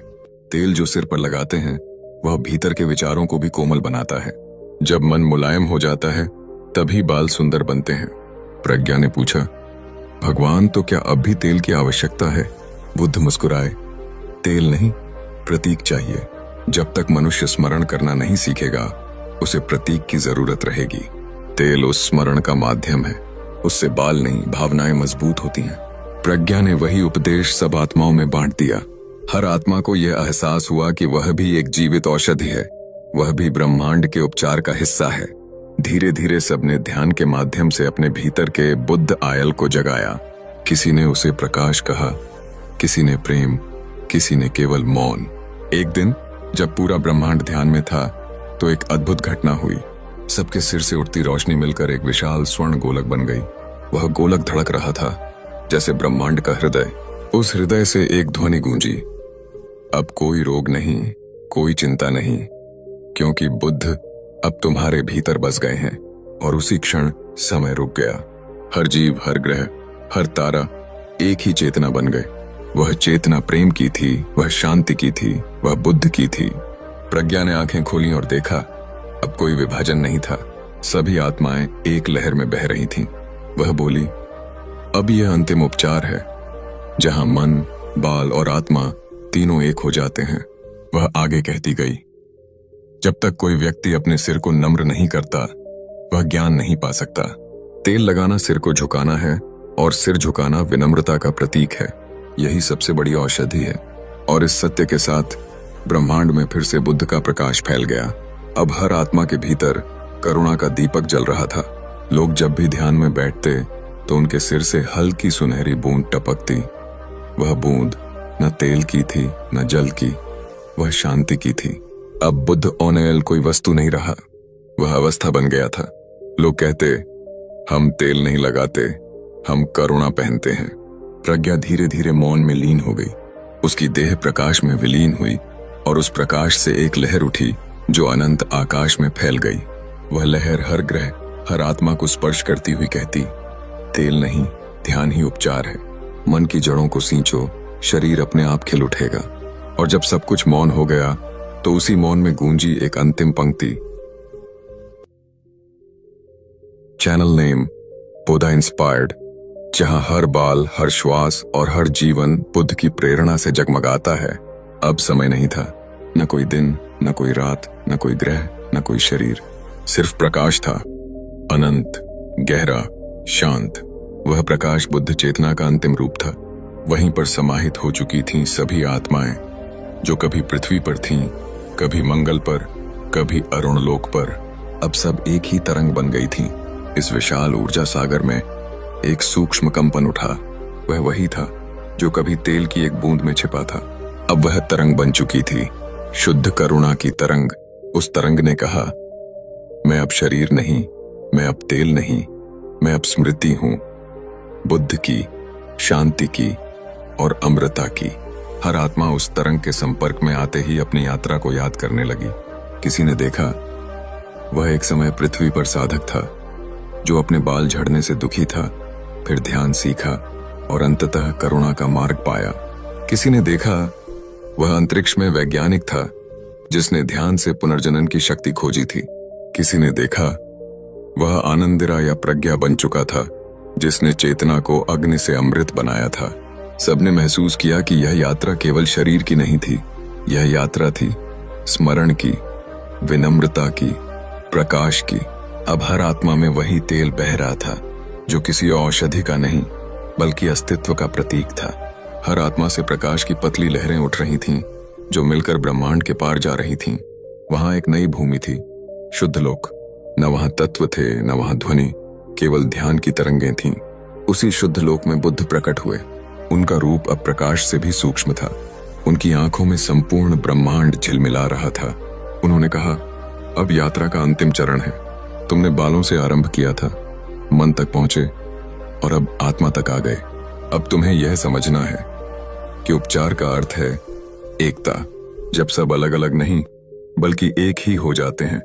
तेल जो सिर पर लगाते हैं वह भीतर के विचारों को भी कोमल बनाता है। जब मन मुलायम हो जाता है तभी बाल सुंदर बनते हैं। प्रज्ञा ने पूछा, भगवान, तो क्या अब भी तेल की आवश्यकता है? बुद्ध मुस्कुराए, तेल नहीं, प्रतीक चाहिए। जब तक मनुष्य स्मरण करना नहीं सीखेगा, उसे प्रतीक की जरूरत रहेगी। तेल उस स्मरण का माध्यम है, उससे बाल नहीं, भावनाएं मजबूत होती हैं। प्रज्ञा ने वही उपदेश सब आत्माओं में बांट दिया। हर आत्मा को यह एहसास हुआ कि वह भी एक जीवित औषधि है, वह भी ब्रह्मांड के उपचार का हिस्सा है। धीरे धीरे सबने ध्यान के माध्यम से अपने भीतर के बुद्ध आयल को जगाया। किसी ने उसे प्रकाश कहा, किसी ने प्रेम, किसी ने केवल मौन। एक दिन जब पूरा ब्रह्मांड ध्यान में था तो एक अद्भुत घटना हुई। सबके सिर से उठती रोशनी मिलकर एक विशाल स्वर्ण गोलक बन गई। वह गोलक धड़क रहा था जैसे ब्रह्मांड का हृदय। उस हृदय से एक ध्वनि गूंजी, अब कोई रोग नहीं, कोई चिंता नहीं, क्योंकि बुद्ध अब तुम्हारे भीतर बस गए हैं। और उसी क्षण समय रुक गया। हर जीव, हर ग्रह, हर तारा एक ही चेतना बन गए। वह चेतना प्रेम की थी, वह शांति की थी, वह बुद्ध की थी। प्रज्ञा ने आंखें खोली और देखा, अब कोई विभाजन नहीं था। सभी आत्माएं एक लहर में बह रही थीं। वह बोली, अब यह अंतिम उपचार है, जहां मन, बाल और आत्मा तीनों एक हो जाते हैं। वह आगे कहती गई, जब तक कोई व्यक्ति अपने सिर को नम्र नहीं करता, वह ज्ञान नहीं पा सकता। तेल लगाना सिर को झुकाना है और सिर झुकाना विनम्रता का प्रतीक है। यही सबसे बड़ी औषधि है। और इस सत्य के साथ ब्रह्मांड में फिर से बुद्ध का प्रकाश फैल गया। अब हर आत्मा के भीतर करुणा का दीपक जल रहा था। लोग जब भी ध्यान में बैठते तो उनके सिर से हल्की सुनहरी बूंद टपकती। वह बूंद न तेल की थी न जल की, वह शांति की थी। अब बुद्ध ओनेल कोई वस्तु नहीं रहा, वह अवस्था बन गया था। लोग कहते, हम तेल नहीं लगाते, हम करुणा पहनते हैं। प्रज्ञा धीरे धीरे मौन में लीन हो गई। उसकी देह प्रकाश में विलीन हुई और उस प्रकाश से एक लहर उठी जो अनंत आकाश में फैल गई। वह लहर हर ग्रह, हर आत्मा को स्पर्श करती हुई कहती, तेल नहीं, ध्यान ही उपचार है। मन की जड़ों को सींचो, शरीर अपने आप खिल उठेगा। और जब सब कुछ मौन हो गया तो उसी मौन में गूंजी एक अंतिम पंक्ति। चैनल नेम बुद्धा इंस्पायर्ड, जहां हर बाल, हर श्वास और हर जीवन बुद्ध की प्रेरणा से जगमगाता है। अब समय नहीं था, न कोई दिन, न कोई रात, न कोई ग्रह, न कोई शरीर, सिर्फ प्रकाश था, अनंत, गहरा, शांत। वह प्रकाश बुद्ध चेतना का अंतिम रूप था। वहीं पर समाहित हो चुकी थीं सभी आत्माएं जो कभी पृथ्वी पर थीं, कभी मंगल पर, कभी अरुण लोक पर। अब सब एक ही तरंग बन गई थीं। इस विशाल ऊर्जा सागर में एक सूक्ष्म कंपन उठा। वह वही था जो कभी तेल की एक बूंद में छिपा था। अब वह तरंग बन चुकी थी, शुद्ध करुणा की तरंग। उस तरंग ने कहा, मैं अब शरीर नहीं, मैं अब तेल नहीं, मैं अब स्मृति हूं, बुद्ध की, शांति की और अमृता की। हर आत्मा उस तरंग के संपर्क में आते ही अपनी यात्रा को याद करने लगी। किसी ने देखा, वह एक समय पृथ्वी पर साधक था जो अपने बाल झड़ने से दुखी था, फिर ध्यान सीखा और अंततः करुणा का मार्ग पाया। किसी ने देखा, वह अंतरिक्ष में वैज्ञानिक था जिसने ध्यान से पुनर्जनन की शक्ति खोजी थी। किसी ने देखा, वह आनंदिरा या प्रज्ञा बन चुका था जिसने चेतना को अग्नि से अमृत बनाया था। सबने महसूस किया कि यह यात्रा केवल शरीर की नहीं थी, यह यात्रा थी स्मरण की, विनम्रता की, प्रकाश की। अब हर आत्मा में वही तेल बह रहा था जो किसी औषधि का नहीं बल्कि अस्तित्व का प्रतीक था। हर आत्मा से प्रकाश की पतली लहरें उठ रही थीं जो मिलकर ब्रह्मांड के पार जा रही थीं। वहां एक नई भूमि थी, शुद्ध लोक। न वहां तत्व थे, न वहां ध्वनि, केवल ध्यान की तरंगें थीं। उसी शुद्ध लोक में बुद्ध प्रकट हुए। उनका रूप अब प्रकाश से भी सूक्ष्म था। उनकी आंखों में संपूर्ण ब्रह्मांड झिलमिला रहा था। उन्होंने कहा, अब यात्रा का अंतिम चरण है। तुमने बालों से आरंभ किया था, मन तक पहुंचे और अब आत्मा तक आ गए। अब तुम्हें यह समझना है कि उपचार का अर्थ है एकता। जब सब अलग अलग नहीं बल्कि एक ही हो जाते हैं,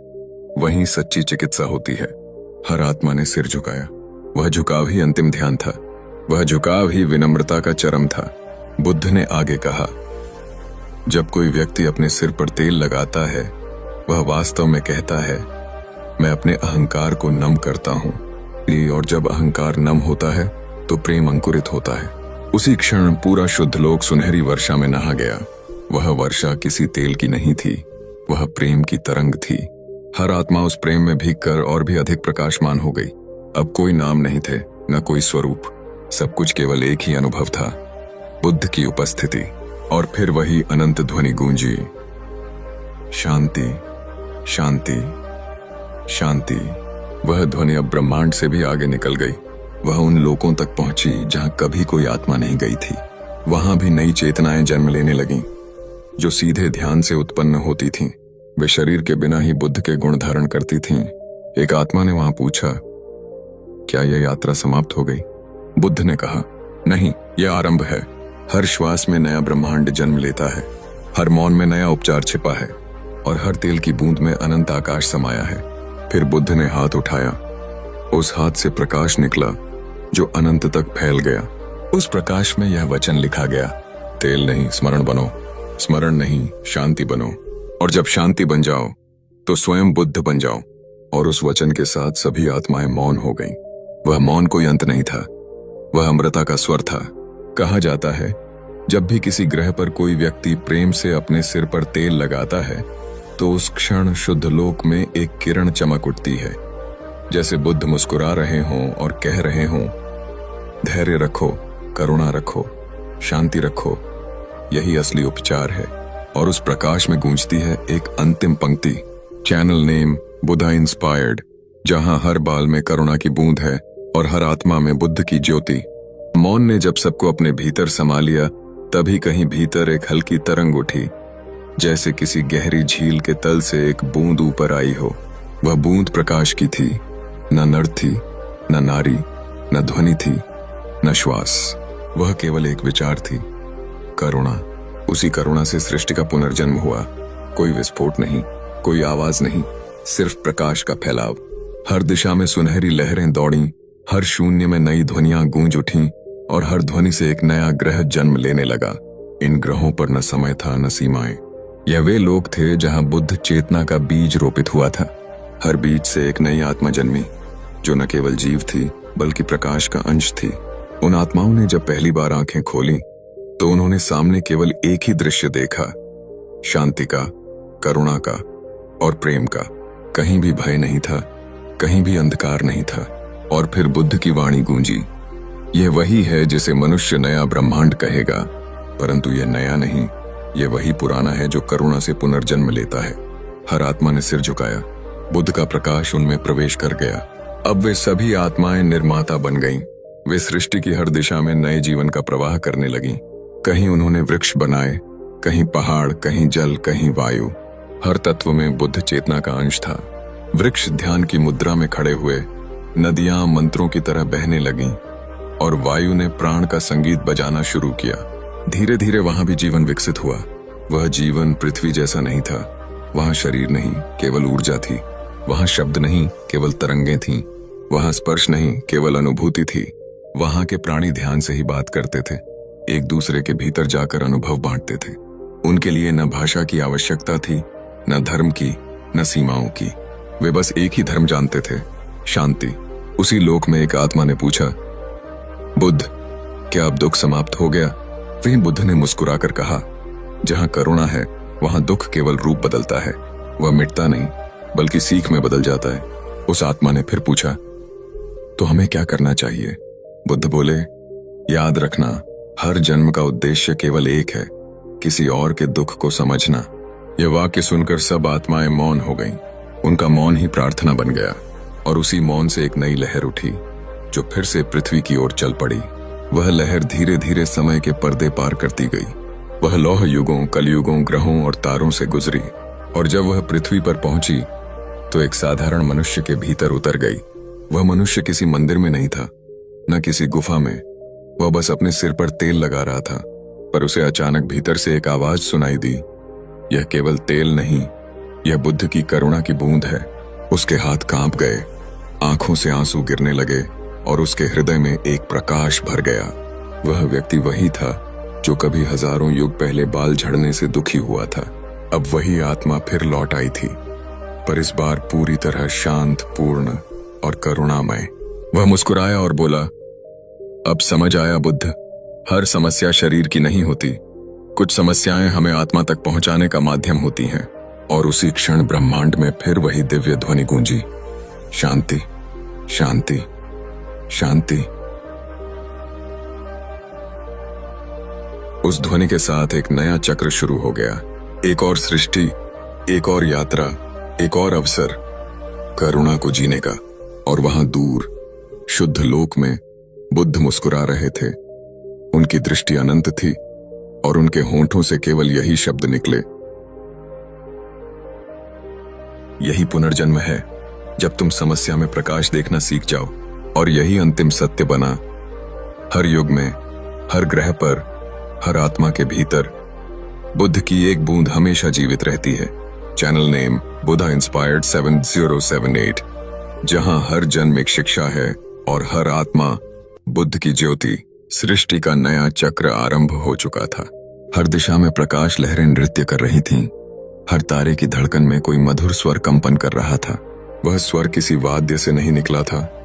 वहीं सच्ची चिकित्सा होती है। हर आत्मा ने सिर झुकाया। वह झुकाव ही अंतिम ध्यान था, वह झुकाव ही विनम्रता का चरम था। बुद्ध ने आगे कहा, जब कोई व्यक्ति अपने सिर पर तेल लगाता है, वह वास्तव में कहता है, मैं अपने अहंकार को नम करता हूं। और जब अहंकार नम होता है तो प्रेम अंकुरित होता है। उसी क्षण पूरा शुद्ध लोक सुनहरी वर्षा में नहा गया। वह वर्षा किसी तेल की नहीं थी, वह प्रेम की तरंग थी। हर आत्मा उस प्रेम में भीगकर और भी अधिक प्रकाशमान हो गई। अब कोई नाम नहीं थे, न कोई स्वरूप, सब कुछ केवल एक ही अनुभव था, बुद्ध की उपस्थिति। और फिर वही अनंत ध्वनि गूंजी, शांति, शांति, शांति। वह ध्वनि अब ब्रह्मांड से भी आगे निकल गई। वह उन लोकों तक पहुंची जहां कभी कोई आत्मा नहीं गई थी। वहां भी नई चेतनाएं जन्म लेने लगीं, जो सीधे ध्यान से उत्पन्न होती थीं। वे शरीर के बिना ही बुद्ध के गुण धारण करती थीं। एक आत्मा ने वहां पूछा, क्या यह यात्रा समाप्त हो गई? बुद्ध ने कहा, नहीं, यह आरंभ है। हर श्वास में नया ब्रह्मांड जन्म लेता है, हर मौन में नया उपचार छिपा है और हर तेल की बूंद में अनंत आकाश समाया है। फिर बुद्ध ने हाथ उठाया। उस हाथ से प्रकाश निकला जो अनंत तक फैल गया। उस प्रकाश में यह वचन लिखा गया, तेल नहीं, स्मरण बनो, स्मरण नहीं, शांति बनो। और जब शांति बन जाओ तो स्वयं बुद्ध बन जाओ। और उस वचन के साथ सभी आत्माएं मौन हो गईं। वह मौन कोई अंत नहीं था, वह अमृता का स्वर था। कहा जाता है, जब भी किसी ग्रह पर कोई व्यक्ति प्रेम से अपने सिर पर तेल लगाता है तो उस क्षण शुद्ध लोक में एक किरण चमक उठती है, जैसे बुद्ध मुस्कुरा रहे हों और कह रहे हों, धैर्य रखो, करुणा रखो, शांति रखो। यही असली उपचार है। और उस प्रकाश में गूंजती है एक अंतिम पंक्ति, चैनल नेम बुधा इंस्पायर्ड, जहां हर बाल में करुणा की बूंद है और हर आत्मा में बुद्ध की ज्योति। मौन ने जब सबको अपने भीतर समा लिया, तभी कहीं भीतर एक हल्की तरंग उठी, जैसे किसी गहरी झील के तल से एक बूंद ऊपर आई हो। वह बूंद प्रकाश की थी, न नर थी, न नारी, न ध्वनि थी, न श्वास। वह केवल एक विचार थी, करुणा। उसी करुणा से सृष्टि का पुनर्जन्म हुआ। कोई विस्फोट नहीं, कोई आवाज नहीं, सिर्फ प्रकाश का फैलाव। हर दिशा में सुनहरी लहरें दौड़ीं, हर शून्य में नई ध्वनियां गूंज उठीं और हर ध्वनि से एक नया ग्रह जन्म लेने लगा। इन ग्रहों पर न समय था, न सीमाएं। यह वे लोग थे जहां बुद्ध चेतना का बीज रोपित हुआ था। हर बीज से एक नई आत्मा जन्मी, जो न केवल जीव थी बल्कि प्रकाश का अंश थी। उन आत्माओं ने जब पहली बार आंखें खोली तो उन्होंने सामने केवल एक ही दृश्य देखा, शांति का, करुणा का और प्रेम का। कहीं भी भय नहीं था, कहीं भी अंधकार नहीं था। और फिर बुद्ध की वाणी गूंजी, यह वही है जिसे मनुष्य नया ब्रह्मांड कहेगा, परंतु यह नया नहीं, यह वही पुराना है जो करुणा से पुनर्जन्म लेता है। हर आत्मा ने सिर झुकाया, बुद्ध का प्रकाश उनमें प्रवेश कर गया। अब वे सभी आत्माएं निर्माता बन गईं। वे सृष्टि की हर दिशा में नए जीवन का प्रवाह करने लगीं। कहीं उन्होंने वृक्ष बनाए, कहीं पहाड़, कहीं जल, कहीं वायु। हर तत्व में बुद्ध चेतना का अंश था। वृक्ष ध्यान की मुद्रा में खड़े हुए, नदियां मंत्रों की तरह बहने लगीं और वायु ने प्राण का संगीत बजाना शुरू किया। धीरे धीरे वहां भी जीवन विकसित हुआ। वह जीवन पृथ्वी जैसा नहीं था। वहां शरीर नहीं, केवल ऊर्जा थी। वहां शब्द नहीं, केवल तरंगें थीं। वहां स्पर्श नहीं, केवल अनुभूति थी। वहां के प्राणी ध्यान से ही बात करते थे, एक दूसरे के भीतर जाकर अनुभव बांटते थे। उनके लिए न भाषा की आवश्यकता थी, न धर्म की, न सीमाओं की। वे बस एक ही धर्म जानते थे, शांति। उसी लोक में एक आत्मा ने पूछा, बुद्ध, क्या अब दुख समाप्त हो गया? वहीं बुद्ध ने मुस्कुराकर कहा, जहां करुणा है वहां दुख केवल रूप बदलता है, वह मिटता नहीं बल्कि सीख में बदल जाता है। उस आत्मा ने फिर पूछा, तो हमें क्या करना चाहिए? बुद्ध बोले, याद रखना, हर जन्म का उद्देश्य केवल एक है, किसी और के दुख को समझना। यह वाक्य सुनकर सब आत्माएं मौन हो गईं। उनका मौन ही प्रार्थना बन गया और उसी मौन से एक नई लहर उठी, जो फिर से पृथ्वी की ओर चल पड़ी। वह लहर धीरे धीरे समय के पर्दे पार करती गई। वह लौह युगों, कलयुगों, ग्रहों और तारों से गुजरी और जब वह पृथ्वी पर पहुंची तो एक साधारण मनुष्य के भीतर उतर गई। वह मनुष्य किसी मंदिर में नहीं था, न किसी गुफा में। वह बस अपने सिर पर तेल लगा रहा था, पर उसे अचानक भीतर से एक आवाज सुनाई दी, यह केवल तेल नहीं, यह बुद्ध की करुणा की बूंद है। उसके हाथ कांप गए, आंखों से आंसू गिरने लगे और उसके हृदय में एक प्रकाश भर गया। वह व्यक्ति वही था जो कभी हजारों युग पहले बाल झड़ने से दुखी हुआ था। अब वही आत्मा फिर लौट आई थी, पर इस बार पूरी तरह शांत, पूर्ण और करुणामय। वह मुस्कुराया और बोला, अब समझ आया बुद्ध, हर समस्या शरीर की नहीं होती। कुछ समस्याएं हमें आत्मा तक पहुंचाने का माध्यम होती हैं। और उसी क्षण ब्रह्मांड में फिर वही दिव्य ध्वनि गूंजी, शांति, शांति, शांति। उस ध्वनि के साथ एक नया चक्र शुरू हो गया। एक और सृष्टि, एक और यात्रा, एक और अवसर करुणा को जीने का। और वहां दूर शुद्ध लोक में बुद्ध मुस्कुरा रहे थे। उनकी दृष्टि अनंत थी और उनके होंठों से केवल यही शब्द निकले, यही पुनर्जन्म है, जब तुम समस्या में प्रकाश देखना सीख जाओ। और यही अंतिम सत्य बना। हर युग में, हर ग्रह पर, हर आत्मा के भीतर बुद्ध की एक बूंद हमेशा जीवित रहती है। चैनल नेम बुधा इंस्पायर्ड 7078, जहां हर जन्म एक शिक्षा है और हर आत्मा बुद्ध की ज्योति। सृष्टि का नया चक्र आरंभ हो चुका था। हर दिशा में प्रकाश लहरें नृत्य कर रही थीं। हर तारे की धड़कन में कोई मधुर स्वर कंपन कर रहा था। वह स्वर किसी वाद्य से नहीं निकला था,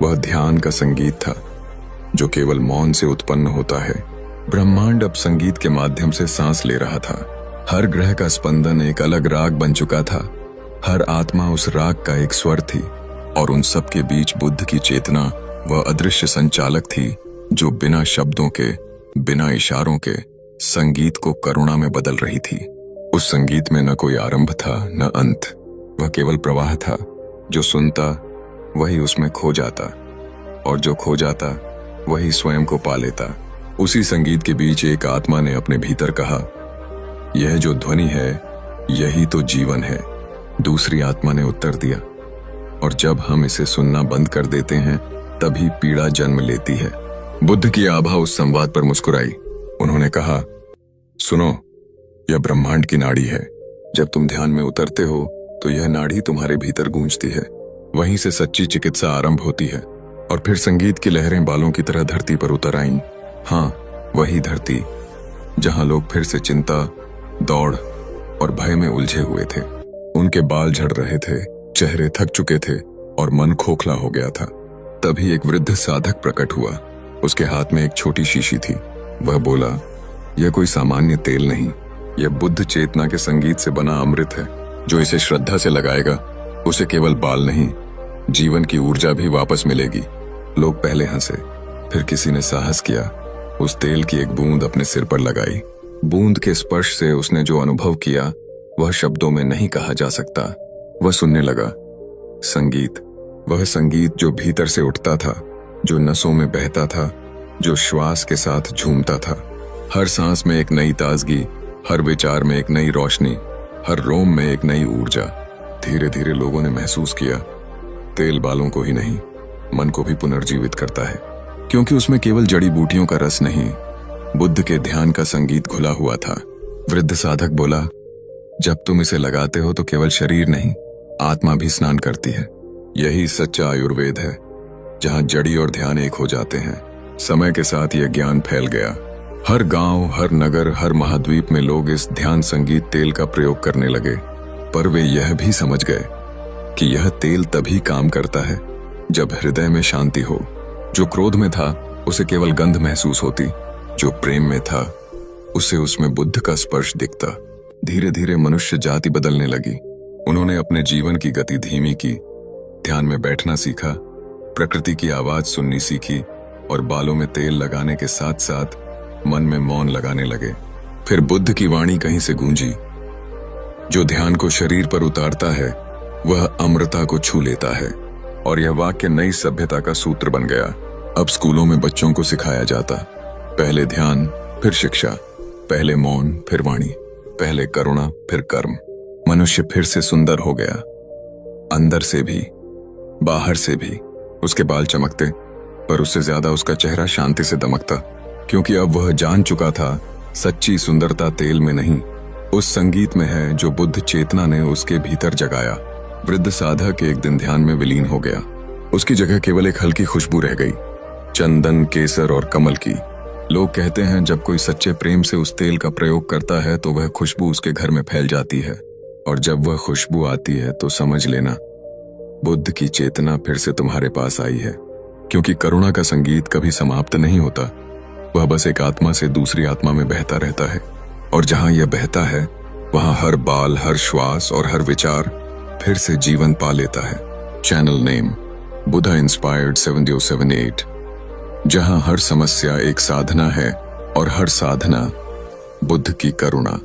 वह ध्यान का संगीत था जो केवल मौन से उत्पन्न होता है। ब्रह्मांड अब संगीत के माध्यम से सांस ले रहा था। हर ग्रह का स्पंदन एक अलग राग बन चुका था। हर आत्मा उस राग का एक स्वर थी और उन सब के बीच बुद्ध की चेतना वह अदृश्य संचालक थी जो बिना शब्दों के, बिना इशारों के संगीत को करुणा में बदल रही थी। उस संगीत में न कोई आरंभ था न अंत, वह केवल प्रवाह था। जो सुनता वही उसमें खो जाता, और जो खो जाता वही स्वयं को पा लेता। उसी संगीत के बीच एक आत्मा ने अपने भीतर कहा, यह जो ध्वनि है यही तो जीवन है। दूसरी आत्मा ने उत्तर दिया, और जब हम इसे सुनना बंद कर देते हैं तभी पीड़ा जन्म लेती है। बुद्ध की आभा उस संवाद पर मुस्कुराई। उन्होंने कहा, सुनो, यह ब्रह्मांड की नाड़ी है। जब तुम ध्यान में उतरते हो तो यह नाड़ी तुम्हारे भीतर गूंजती है। वहीं से सच्ची चिकित्सा आरंभ होती है। और फिर संगीत की लहरें बालों की तरह धरती पर उतर आईं। हाँ, वही धरती जहां लोग फिर से चिंता, दौड़ और भय में उलझे हुए थे। उनके बाल झड़ रहे थे, चेहरे थक चुके थे और मन खोखला हो गया था। तभी एक वृद्ध साधक प्रकट हुआ। उसके हाथ में एक छोटी शीशी थी। वह बोला, यह कोई सामान्य तेल नहीं, यह बुद्ध चेतना के संगीत से बना अमृत है। जो इसे श्रद्धा से लगाएगा उसे केवल बाल नहीं, जीवन की ऊर्जा भी वापस मिलेगी। लोग पहले हंसे, फिर किसी ने साहस किया। उस तेल की एक बूंद अपने सिर पर लगाई। बूंद के स्पर्श से उसने जो अनुभव किया वह शब्दों में नहीं कहा जा सकता। वह सुनने लगा। संगीत, वह संगीत जो भीतर से उठता था, जो नसों में बहता था, जो श्वास के साथ झूमता था। हर सांस में एक नई ताजगी, हर विचार में एक नई रोशनी, हर रोम में एक नई ऊर्जा। धीरे धीरे लोगों ने महसूस किया, तेल बालों को ही नहीं, मन को भी पुनर्जीवित करता है, क्योंकि उसमें केवल जड़ी बूटियों का रस नहीं, बुद्ध के ध्यान का संगीत घुला हुआ था। वृद्ध साधक बोला, जब तुम इसे लगाते हो तो केवल शरीर नहीं, आत्मा भी स्नान करती है। यही सच्चा आयुर्वेद है, जहां जड़ी और ध्यान एक हो जाते हैं। समय के साथ यह ज्ञान फैल गया। हर गांव, हर नगर, हर महाद्वीप में लोग इस ध्यान संगीत तेल का प्रयोग करने लगे। पर वे यह भी समझ गए कि यह तेल तभी काम करता है जब हृदय में शांति हो। जो क्रोध में था उसे केवल गंध महसूस होती, जो प्रेम में था उसे उसमें बुद्ध का स्पर्श दिखता। धीरे धीरे मनुष्य जाति बदलने लगी। उन्होंने अपने जीवन की गति धीमी की, ध्यान में बैठना सीखा, प्रकृति की आवाज सुननी सीखी और बालों में तेल लगाने के साथ साथ मन में मौन लगाने लगे। फिर बुद्ध की वाणी कहीं से गूंजी, जो ध्यान को शरीर पर उतारता है वह अमृता को छू लेता है। और यह वाक्य नई सभ्यता का सूत्र बन गया। अब स्कूलों में बच्चों को सिखाया जाता, पहले ध्यान फिर शिक्षा, पहले मौन फिर वाणी, पहले करुणा फिर कर्म। मनुष्य फिर से सुंदर हो गया, अंदर से भी बाहर से भी। उसके बाल चमकते, पर उससे ज्यादा उसका चेहरा शांति से दमकता, क्योंकि अब वह जान चुका था सच्ची सुंदरता तेल में नहीं, उस संगीत में है जो बुद्ध चेतना ने उसके भीतर जगाया। वृद्ध साधक एक दिन ध्यान में विलीन हो गया। उसकी जगह केवल एक हल्की खुशबू रह गई, चंदन, केसर और कमल की। लोग कहते हैं जब कोई सच्चे प्रेम से उस तेल का प्रयोग करता है तो वह खुशबू उसके घर में फैल जाती है, और जब वह खुशबू आती है तो समझ लेना बुद्ध की चेतना फिर से तुम्हारे पास आई है। क्योंकि करुणा का संगीत कभी समाप्त नहीं होता, वह बस एक आत्मा से दूसरी आत्मा में बहता रहता है। और जहां यह बहता है वहां हर बाल, हर श्वास और हर विचार फिर से जीवन पा लेता है। चैनल नेम बुद्धा इंस्पायर्ड 7078, जहां हर समस्या एक साधना है और हर साधना बुद्ध की करुणा।